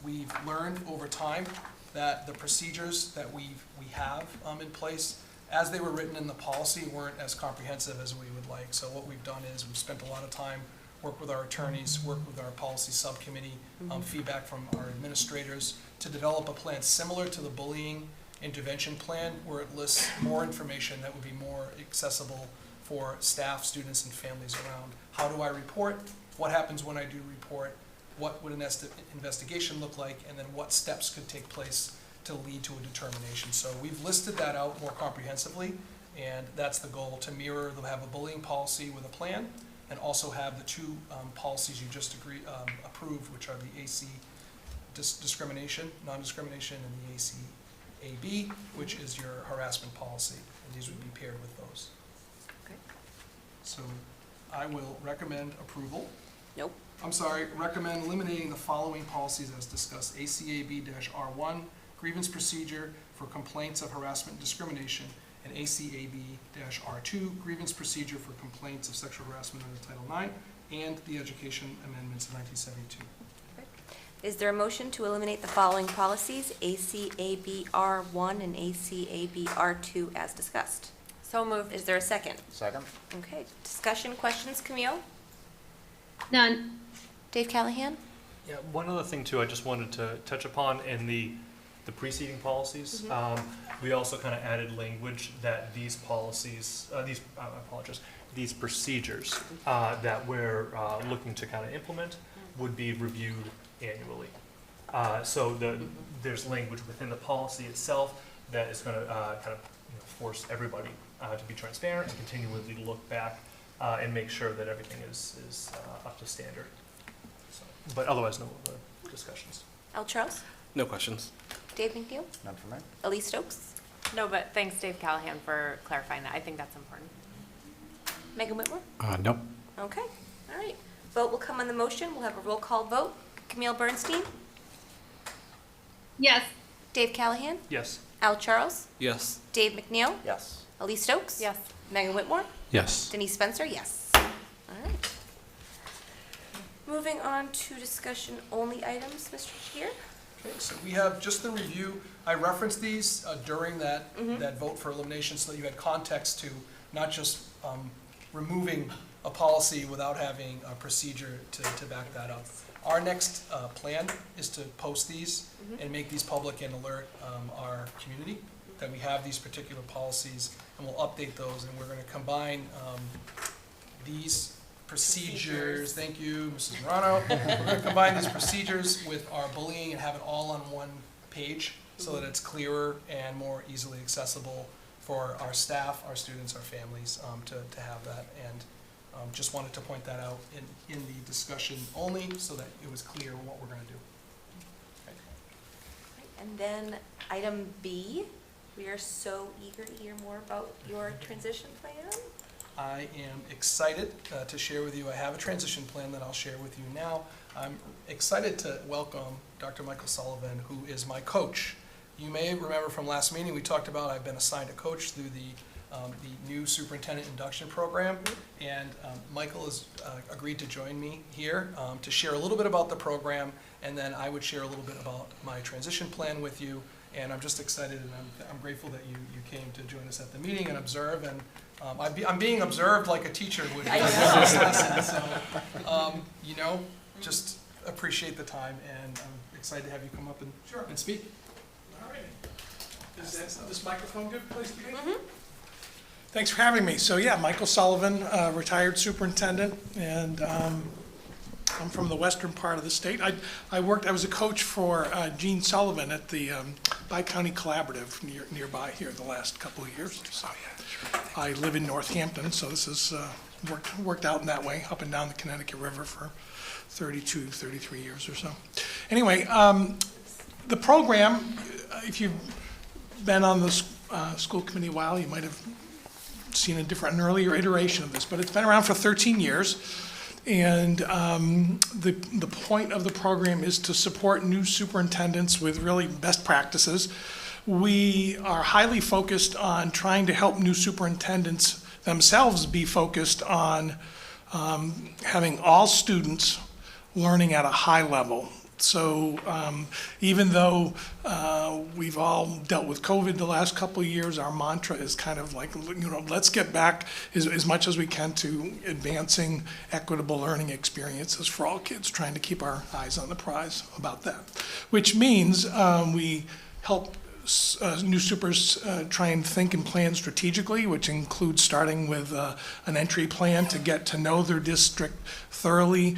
We've learned over time that the procedures that we have in place, as they were written in the policy, weren't as comprehensive as we would like. So what we've done is we've spent a lot of time, work with our attorneys, work with our policy subcommittee, feedback from our administrators to develop a plan similar to the bullying intervention plan, where it lists more information that would be more accessible for staff, students, and families around. How do I report? What happens when I do report? What would an investigation look like? And then what steps could take place to lead to a determination? So we've listed that out more comprehensively, and that's the goal, to mirror, they'll have a bullying policy with a plan, and also have the two policies you just approved, which are the AC discrimination, non-discrimination, and the ACAB, which is your harassment policy, and these would be paired with those. Okay. So I will recommend approval. Nope. I'm sorry, recommend eliminating the following policies as discussed: ACAB-R1, grievance procedure for complaints of harassment and discrimination, and ACAB-R2, grievance procedure for complaints of sexual harassment under Title IX, and the Education Amendments of 1972. Is there a motion to eliminate the following policies, ACAB-R1 and ACAB-R2 as discussed? So moved. Is there a second? Second. Okay, discussion, questions, Camille? None. Dave Callahan? Yeah, one other thing too, I just wanted to touch upon in the preceding policies. We also kind of added language that these policies, these procedures that we're looking to kind of implement would be reviewed annually. So there's language within the policy itself that is going to kind of force everybody to be transparent and continually look back and make sure that everything is up to standard. So, but otherwise, no other discussions. L. Charles? No questions. Dave McNeil? None for me. Elise Stokes? No, but thanks, Dave Callahan, for clarifying that. I think that's important. Megan Whitmore? Nope. Okay, all right. Vote will come on the motion. We'll have a roll call vote. Camille Bernstein? Yes. Dave Callahan? Yes. Al Charles? Yes. Dave McNeil? Yes. Elise Stokes? Yes. Megan Whitmore? Yes. Denise Spencer? Yes. All right. Moving on to discussion only items, Mr. Chair. Okay, so we have just the review. I referenced these during that vote for elimination so that you had context to not just removing a policy without having a procedure to back that up. Our next plan is to post these and make these public and alert our community that we have these particular policies, and we'll update those, and we're going to combine these procedures. Thank you, Mrs. Morano. We're going to combine these procedures with our bullying and have it all on one page so that it's clearer and more easily accessible for our staff, our students, our families to have that. And just wanted to point that out in the discussion only so that it was clear what we're going to do. Okay. And then item B, we are so eager to hear more about your transition plan. I am excited to share with you. I have a transition plan that I'll share with you now. I'm excited to welcome Dr. Michael Sullivan, who is my coach. You may remember from last meeting we talked about I've been assigned a coach through the new superintendent induction program, and Michael has agreed to join me here to share a little bit about the program, and then I would share a little bit about my transition plan with you. And I'm just excited, and I'm grateful that you came to join us at the meeting and observe. And I'm being observed like a teacher would. So, just appreciate the time, and I'm excited to have you come up and speak. All right. Is this microphone good place to be? Thanks for having me. So yeah, Michael Sullivan, retired superintendent, and I'm from the western part of the state. I was a coach for Gene Sullivan at the Bi-County Collaborative nearby here the last couple of years. So I live in Northampton, so this has worked out in that way, up and down the Connecticut River for 32, 33 years or so. Anyway, the program, if you've been on the school committee a while, you might have seen an earlier iteration of this, but it's been around for 13 years. And the point of the program is to support new superintendents with really best practices. We are highly focused on trying to help new superintendents themselves be focused on having all students learning at a high level. So even though we've all dealt with COVID the last couple of years, our mantra is kind of like, let's get back as much as we can to advancing equitable learning experiences for all kids, trying to keep our eyes on the prize about that. Which means we help new supers try and think and plan strategically, which includes starting with an entry plan to get to know their district thoroughly.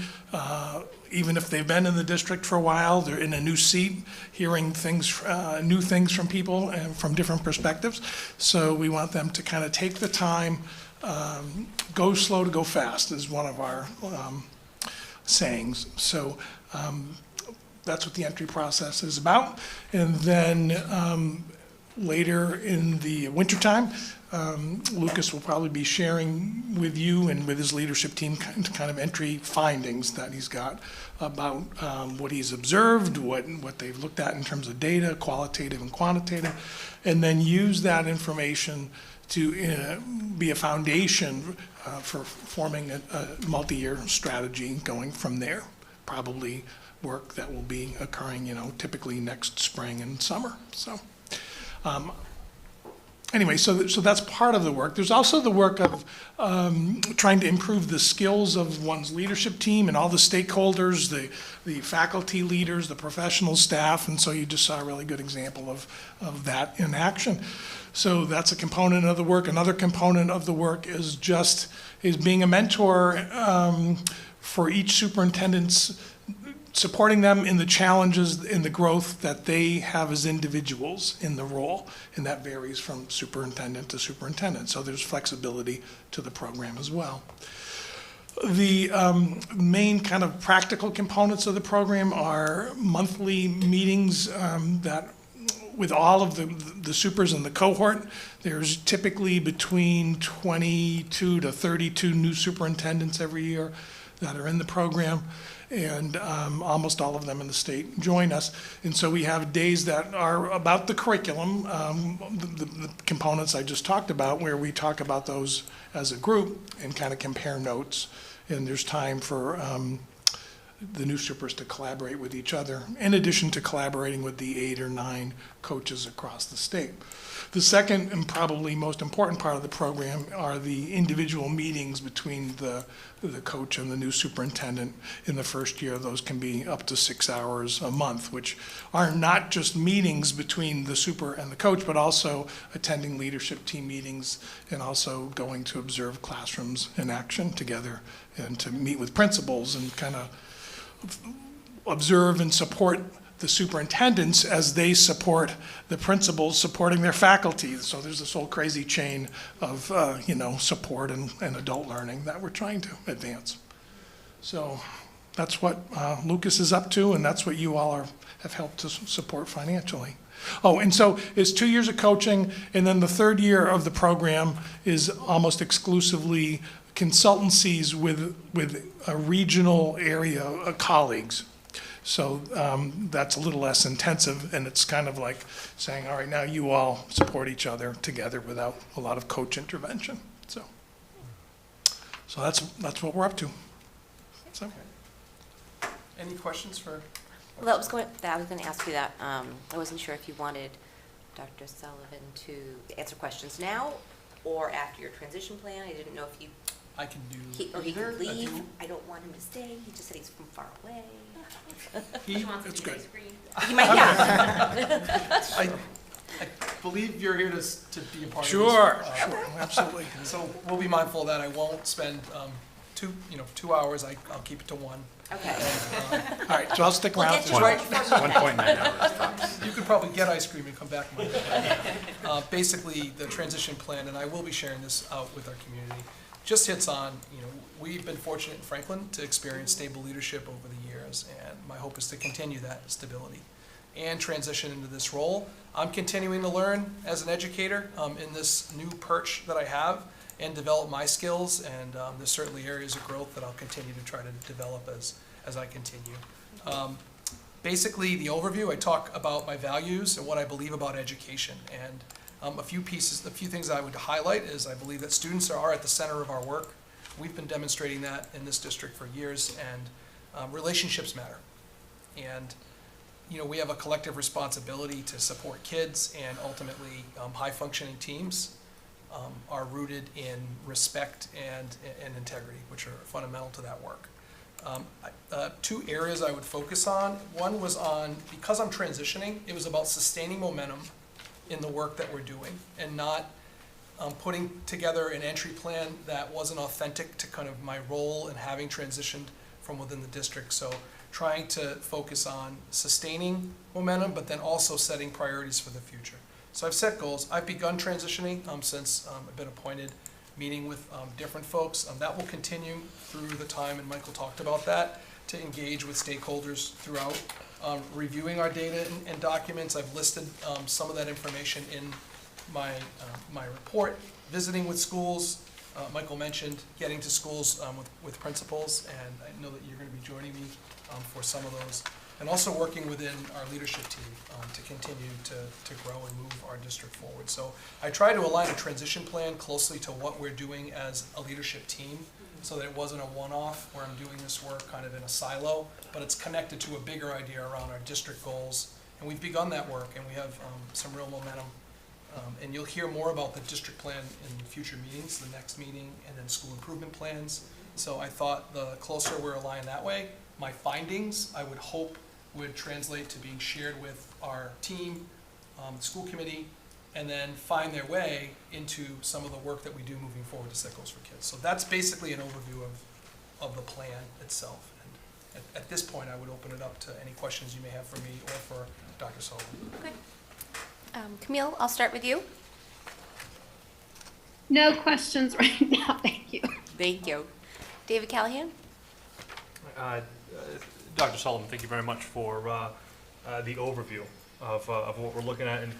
Even if they've been in the district for a while, they're in a new seat, hearing things, new things from people and from different perspectives. So we want them to kind of take the time, go slow to go fast is one of our sayings. So that's what the entry process is about. And then later in the wintertime, Lucas will probably be sharing with you and with his leadership team kind of entry findings that he's got about what he's observed, what they've looked at in terms of data, qualitative and quantitative, and then use that information to be a foundation for forming a multi-year strategy going from there. Probably work that will be occurring, typically next spring and summer. So. Anyway, so that's part of the work. There's also the work of trying to improve the skills of one's leadership team and all the stakeholders, the faculty leaders, the professional staff, and so you just saw a really good example of that in action. So that's a component of the work. Another component of the work is being a mentor for each superintendent's, supporting them in the challenges, in the growth that they have as individuals in the role, and that varies from superintendent to superintendent. So there's flexibility to the program as well. The main kind of practical components of the program are monthly meetings that with all of the supers in the cohort. There's typically between 22 to 32 new superintendents every year that are in the program, and almost all of them in the state join us. And so we have days that are about the curriculum, the components I just talked about, where we talk about those as a group and kind of compare notes. And there's time for the new supers to collaborate with each other, in addition to collaborating with the 8 or 9 coaches across the state. The second and probably most important part of the program are the individual meetings between the coach and the new superintendent in the first year. Those can be up to 6 hours a month, which are not just meetings between the super and the coach, but also attending leadership team meetings and also going to observe classrooms in action together and to meet with principals and kind of observe and support the superintendents as they support the principals supporting their faculty. So there's this whole crazy chain of support and adult learning that we're trying to advance. So that's what Lucas is up to, and that's what you all have helped to support financially. Oh, and so it's 2 years of coaching, and then the third year of the program is almost exclusively consultancies with regional area colleagues. So that's a little less intensive, and it's kind of like saying, all right, now you all support each other together without a lot of coach intervention. So that's what we're up to. So. Any questions for? Well, I was going to ask you that. I wasn't sure if you wanted Dr. Sullivan to answer questions now or after your transition plan. I didn't know if you. I can do He either. could leave. I don't want him to stay. He just said he's from far away. He wants It's to eat good. ice cream. He might, yeah. I believe you're here to be a part of Sure, this. sure, absolutely. So we'll be mindful of that. I won't spend 2 hours. I'll keep it to 1. Okay. And, All right, so I'll stick around. We'll get you right before 1.9 hours tops. you could probably get ice cream and come back Monday. Basically, the transition plan, and I will be sharing this out with our community, just hits on, we've been fortunate in Franklin to experience stable leadership over the years, and my hope is to continue that stability and transition into this role. I'm continuing to learn as an educator in this new perch that I have and develop my skills, and there's certainly areas of growth that I'll continue to try to develop as I continue. Basically, the overview, I talk about my values and what I believe about education, and A few things I would highlight is I believe that students are at the center of our work. We've been demonstrating that in this district for years, and relationships matter. And we have a collective responsibility to support kids, and ultimately high-functioning teams are rooted in respect and integrity, which are fundamental to that work. Two areas I would focus on. One was because I'm transitioning, it was about sustaining momentum in the work that we're doing and not putting together an entry plan that wasn't authentic to kind of my role in having transitioned from within the district. So trying to focus on sustaining momentum, but then also setting priorities for the future. So I've set goals. I've begun transitioning since I've been appointed, meeting with different folks. That will continue through the time, and Michael talked about that, to engage with stakeholders throughout. Reviewing our data and documents. I've listed some of that information in my report. Visiting with schools. Michael mentioned getting to schools with principals, and I know that you're going to be joining me for some of those. And also working within our leadership team to continue to grow and move our district forward. So I try to align a transition plan closely to what we're doing as a leadership team, so that it wasn't a one-off where I'm doing this work kind of in a silo, but it's connected to a bigger idea around our district goals. And we've begun that work, and we have some real momentum. And you'll hear more about the district plan in future meetings, the next meeting, and then school improvement plans. So I thought the closer we're aligned that way, my findings, I would hope, would translate to being shared with our team, school committee, and then find their way into some of the work that we do moving forward to set goals for kids. So that's basically an overview of the plan itself. And at this point, I would open it up to any questions you may have for me or for Dr. Sullivan. Okay. Camille, I'll start with you. No questions right now, thank you. Thank you. David Callahan? Dr. Sullivan, thank you very much for the overview of what we're looking at. And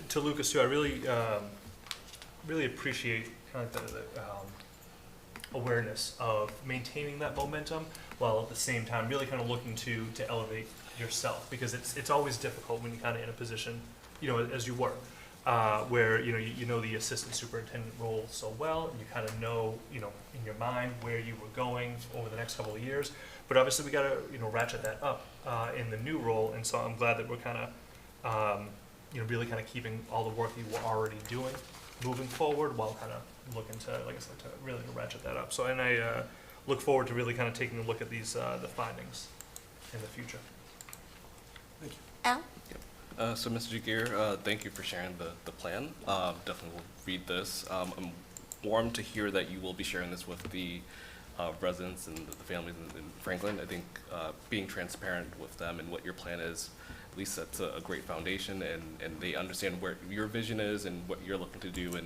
to Lucas, too, I really appreciate kind of the awareness of maintaining that momentum while at the same time really kind of looking to elevate yourself, because it's always difficult when you're kind of in a position, as you were, where you know the assistant superintendent role so well, and you kind of know in your mind where you were going over the next couple of years. But obviously we got to ratchet that up in the new role, and so I'm glad that we're kind of really kind of keeping all the work you were already doing moving forward while kind of looking to, like I said, to really ratchet that up. So, and I look forward to really kind of taking a look at these the findings in the future. Thank you. Al? So, Mr. Jagir, thank you for sharing the plan. Definitely will read this. I'm warmed to hear that you will be sharing this with the residents and the families in Franklin. I think being transparent with them and what your plan is, at least that's a great foundation, and they understand where your vision is and what you're looking to do,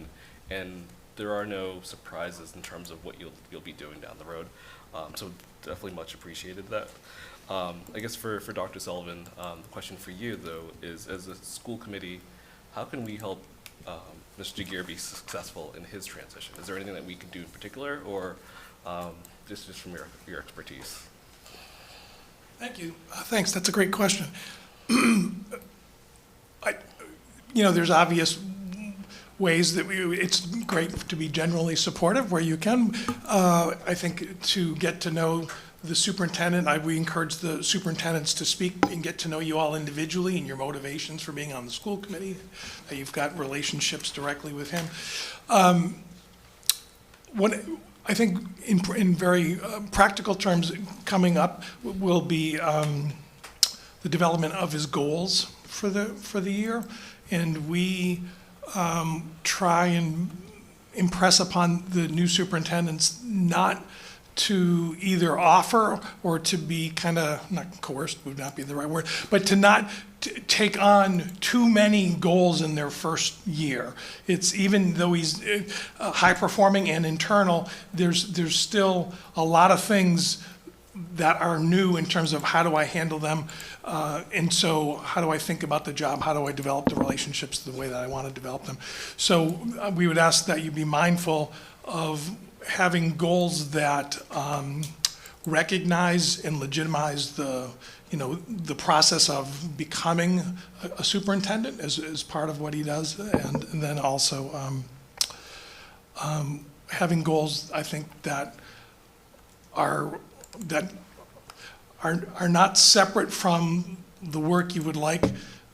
and there are no surprises in terms of what you'll be doing down the road. So definitely much appreciated that. I guess for Dr. Sullivan, the question for you though is, as a school committee, how can we help Mr. Jagir be successful in his transition? Is there anything that we can do in particular, or just from your expertise? Thank you. Thanks. That's a great question. There's obvious ways that it's great to be generally supportive where you can. I think to get to know the superintendent, we encourage the superintendents to speak and get to know you all individually and your motivations for being on the school committee, that you've got relationships directly with him. I think in very practical terms coming up will be the development of his goals for the year, and we try and impress upon the new superintendents not to either offer or to be kind of, not coerced would not be the right word, but to not take on too many goals in their first year. It's, even though he's high performing and internal, there's still a lot of things that are new in terms of how do I handle them, and so how do I think about the job, how do I develop the relationships the way that I want to develop them. So we would ask that you be mindful of having goals that recognize and legitimize the, the process of becoming a superintendent as part of what he does, and then also having goals, I think, that are not separate from the work you would like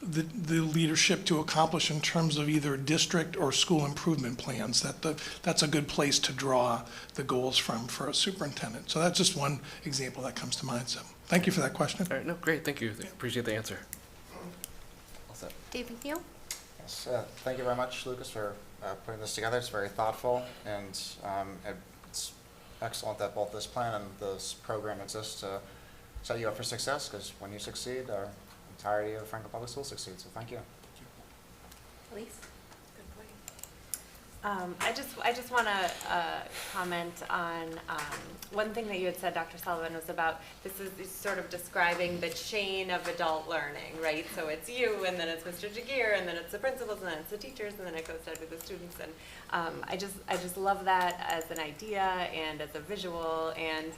the leadership to accomplish in terms of either district or school improvement plans. That's a good place to draw the goals from for a superintendent. So that's just one example that comes to mind. So thank you for that question. All right, no, great, thank you. Appreciate the answer. All set. Dave McNeil? Yes, thank you very much, Lucas, for putting this together. It's very thoughtful, and it's excellent that both this plan and this program exist to set you up for success, because when you succeed, our entirety of Franklin Public Schools succeeds. So thank you. Elise? I just want to comment on one thing that you had said, Dr. Sullivan, was about this is sort of describing the chain of adult learning, right? So it's you, and then it's Mr. Jagir, and then it's the principals, and then it's the teachers, and then it goes down to the students. And I just love that as an idea and as a visual, and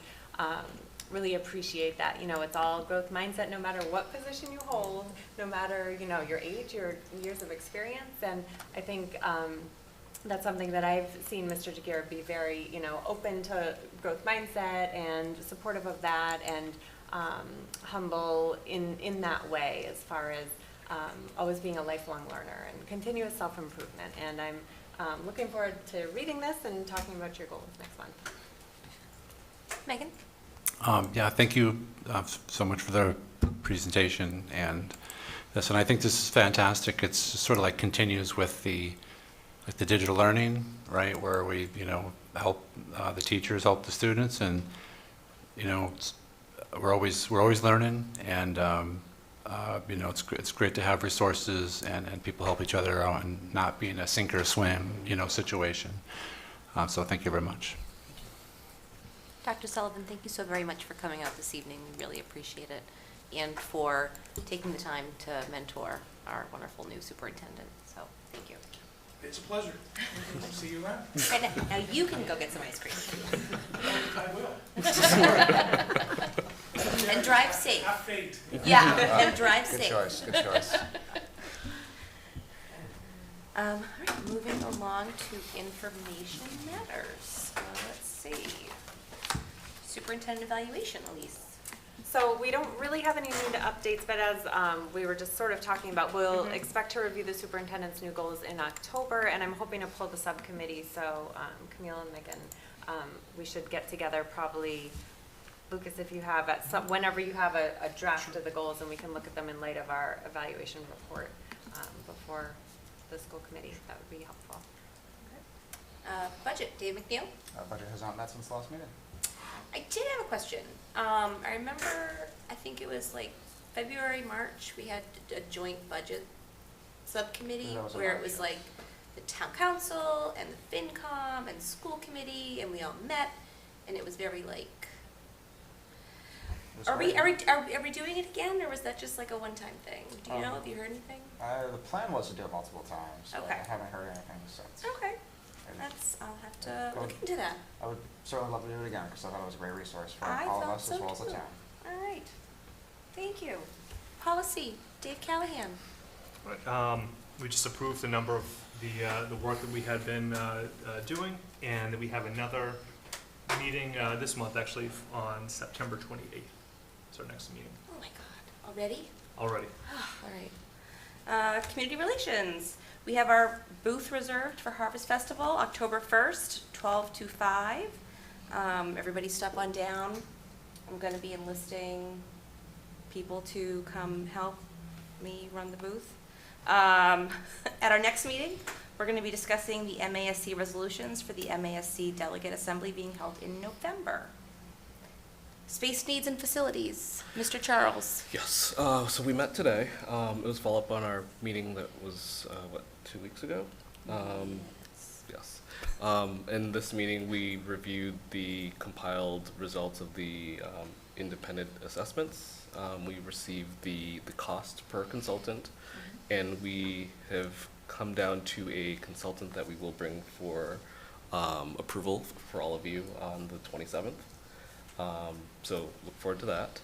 really appreciate that. It's all growth mindset, no matter what position you hold, no matter your age, your years of experience, and I think. That's something that I've seen Mr. Jagir be very, open to growth mindset and supportive of that, and humble in that way, as far as always being a lifelong learner and continuous self-improvement. And I'm looking forward to reading this and talking about your goals next month. Megan? Yeah, thank you so much for the presentation and this. And I think this is fantastic. It's sort of like continues with the digital learning, right, where we, help the teachers help the students, and we're always learning, and it's great to have resources and people help each other out and not be in a sink or swim, situation. So thank you very much. Dr. Sullivan, thank you so very much for coming out this evening. We really appreciate it, and for taking the time to mentor our wonderful new superintendent. So thank you. It's a pleasure. See you around. And now you can go get some ice cream. I will. And drive safe. Have faith. Yeah, and drive Good safe. choice, good choice. All right, moving along to information matters. Let's see. Superintendent evaluation, Elise. So we don't really have any new updates, but as we were just sort of talking about, we'll expect to review the superintendent's new goals in October, and I'm hoping to pull the subcommittee. So Camille and Megan, we should get together probably, Lucas, if you have whenever you have a draft of the goals, and we can look at them in light of our evaluation report before the school committee. That would be helpful. Budget, Dave McNeil. Budget has not met since last meeting. I did have a question. I remember, I think it was like February, March, we had a joint budget subcommittee That was in where it March, was yes. like the town council and the FinCom and school committee, and we all met, and it was very like, It was are we great. doing it again, or was that just like a one-time thing? Do you know? Have you heard anything? The plan was to do it multiple times, but Okay. I haven't heard anything since. Okay, And I'll have to Go look ahead. into that. I would certainly love to do it again, because I thought it was a great resource for I all of thought us so as well as the too. town. All right, thank you. Policy, Dave Callahan. Right, we just approved a number of the work that we had been doing, and that we have another meeting this month, actually, on September 28th. It's our next meeting Oh my God, already? already. All right. Community relations. We have our booth reserved for Harvest Festival, October 1st, 12 to 5. Everybody step on down. I'm going to be enlisting people to come help me run the booth. At our next meeting, we're going to be discussing the MASC resolutions for the MASC Delegate Assembly being held in November. Space needs and facilities. Mr. Charles. Yes, so we met today. It was follow-up on our meeting that was, 2 weeks ago? Yes. In this meeting, we reviewed the compiled results of the independent assessments. We received the cost per consultant, and we have come down to a consultant that we will bring for approval for all of you on the 27th. So look forward to that.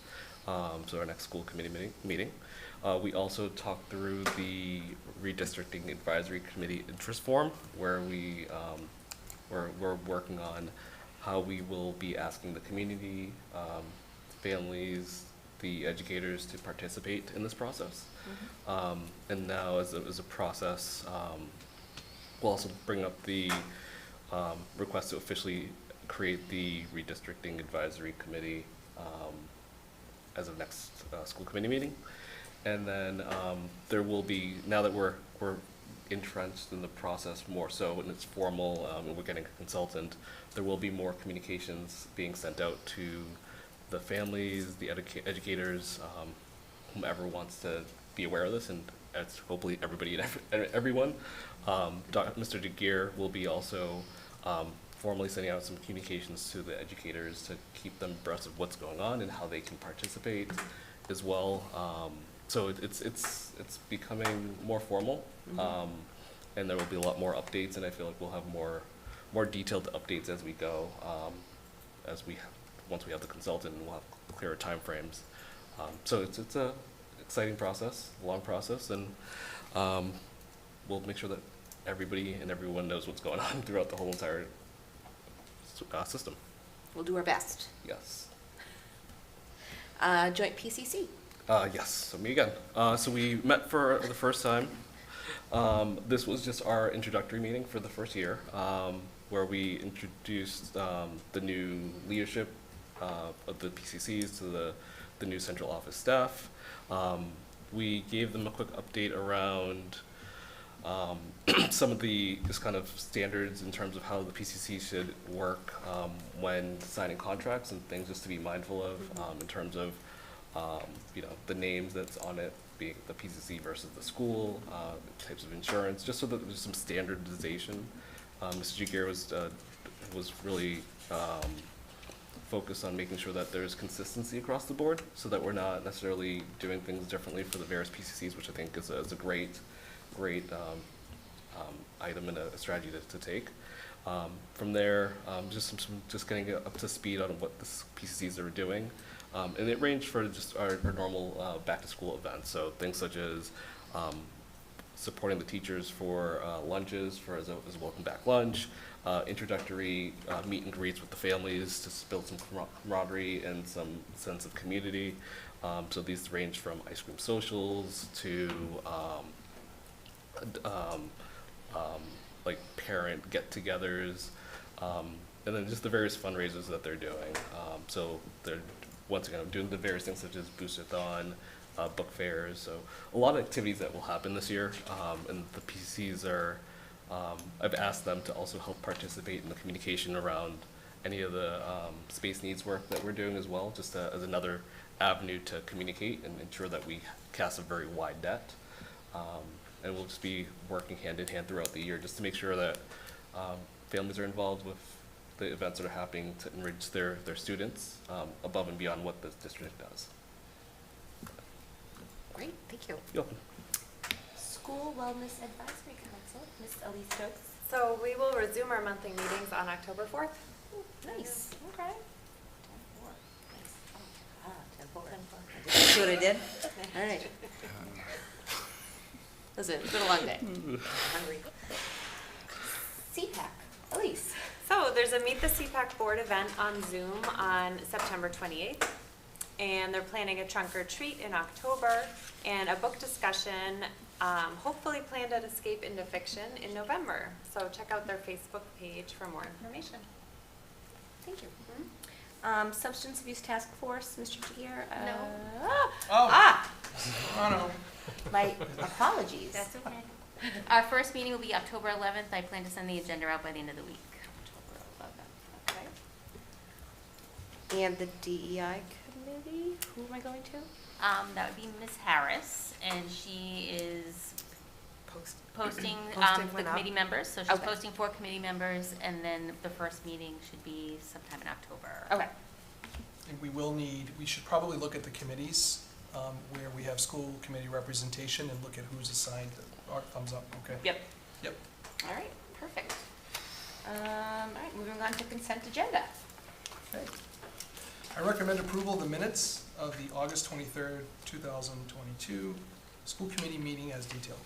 So our next school committee meeting. We also talked through the redistricting advisory committee interest form, where we're working on how we will be asking the community, families, the educators to participate in this process. And now as a process, we'll also bring up the request to officially create the redistricting advisory committee as of next school committee meeting. And then there will be, now that we're entrenched in the process more so and it's formal and we're getting a consultant, there will be more communications being sent out to the families, the educators, whomever wants to be aware of this, and it's hopefully everybody and everyone. Mr. DeGear will be also formally sending out some communications to the educators to keep them abreast of what's going on and how they can participate as well. So it's becoming more formal, and there will be a lot more updates, and I feel like we'll have more detailed updates as we go, once we have the consultant, and we'll have clearer timeframes. So it's a exciting process, long process, and we'll make sure that everybody and everyone knows what's going on throughout the whole entire system. We'll do our best. Yes. Joint PCC. Yes, so me again. So we met for the first time. This was just our introductory meeting for the first year, where we introduced the new leadership of the PCCs to the new central office staff. We gave them a quick update around some of the just kind of standards in terms of how the PCC should work when signing contracts and things just to be mindful of in terms of the names that's on it, being the PCC versus the school, types of insurance, just so that there's some standardization. Mr. Jagier was really focused on making sure that there's consistency across the board, so that we're not necessarily doing things differently for the various PCCs, which I think is a great item and a strategy to take. From there, just getting up to speed on what the PCCs are doing. And it ranged for just our normal back-to-school events, so things such as supporting the teachers for lunches, as a welcome back lunch, introductory meet and greets with the families to build some camaraderie and some sense of community. So these range from ice cream socials to like parent get-togethers, and then just the various fundraisers that they're doing. So they're once again doing the various things such as Booster-thon, book fairs. So a lot of activities that will happen this year, and the PCCs are. I've asked them to also help participate in the communication around any of the space needs work that we're doing as well, just as another avenue to communicate and ensure that we cast a very wide net. And we'll just be working hand in hand throughout the year just to make sure that families are involved with the events that are happening to enrich their students above and beyond what the district does. Great, thank you. You're welcome. School Wellness Advisory Council, Ms. Elise Stokes. So we will resume our monthly meetings on October 4th. Nice. Okay. 10-4. See what I did? All right. Listen, it's been a long day. I'm hungry. CPAC, Elise. So there's a Meet the CPAC board event on Zoom on September 28th. And they're planning a trunk or treat in October and a book discussion, hopefully planned at Escape into Fiction in November. So check out their Facebook page for more information. Thank you. Substance Abuse Task Force, Mr. Jagier. No. Oh, no. My apologies. That's okay. Our first meeting will be October 11th. I plan to send the agenda out by the end of the week. October 11th, okay. And the DEI committee, who am I going to? That would be Ms. Harris, and she is posting the went committee out. members. So she's Okay. posting 4 committee members, and then the first meeting should be sometime in October. Okay. And we should probably look at the committees where we have school committee representation and look at who's assigned. Art, thumbs up, okay? Yep. Yep. All right, perfect. All right, moving on to consent agenda. Okay. I recommend approval of the minutes of the August 23rd, 2022 school committee meeting as detailed.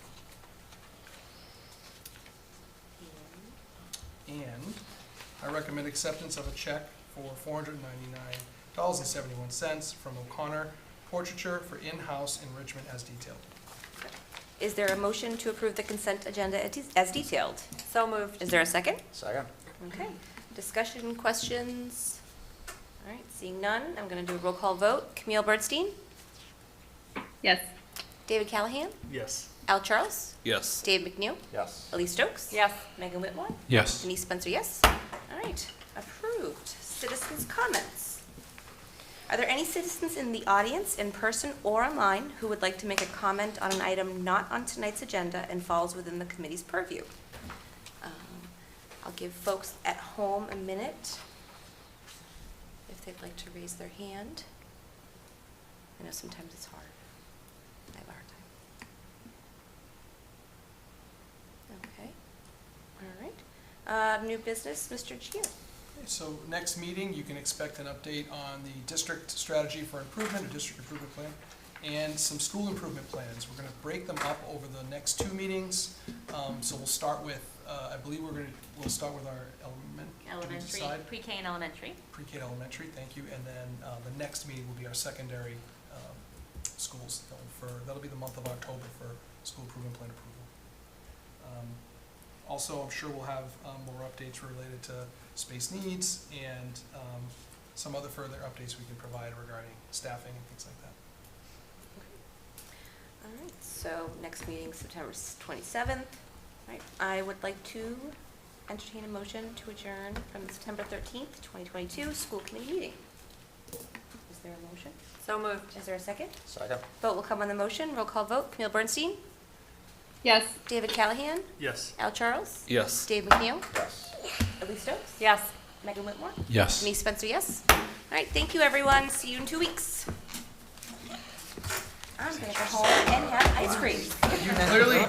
And I recommend acceptance of a check for $499.71 from O'Connor Portraiture for in-house enrichment as detailed. Is there a motion to approve the consent agenda as detailed? So moved. Is there a second? Second. Okay. Discussion, questions? All right, seeing none, I'm going to do a roll call vote. Camille Birdstein? Yes. David Callahan? Yes. Al Charles? Yes. Dave McNeil? Yes. Elise Stokes? Yes. Megan Whitmore? Yes. Denise Spencer, yes. All right, approved. Citizens' comments. Are there any citizens in the audience, in person or online, who would like to make a comment on an item not on tonight's agenda and falls within the committee's purview? I'll give folks at home a minute if they'd like to raise their hand. I know sometimes it's hard. I have a hard time. Okay. All right. New business, Mr. Chia. So next meeting, you can expect an update on the district strategy for improvement, a district improvement plan, and some school improvement plans. We're going to break them up over the next 2 meetings. So we'll start with, I believe we'll start with our Elementary, side. pre-K and elementary. Pre-K and elementary, thank you. And then the next meeting will be our secondary schools. That'll be the month of October for school improvement plan approval. Also, I'm sure we'll have more updates related to space needs and some other further updates we can provide regarding staffing and things like that. All right, so next meeting, September 27th. All right, I would like to entertain a motion to adjourn from the September 13th, 2022 school committee meeting. Is there a motion? So moved. Is there a second? Second. Vote will come on the motion. Roll call vote. Camille Bernstein? Yes. David Callahan? Yes. Al Charles? Yes. Dave McNeil? Yes. Elise Stokes? Yes. Megan Whitmore? Yes. Denise Spencer, yes. All right, thank you, everyone. See you in 2 weeks. I'm gonna go home and have ice cream. You clearly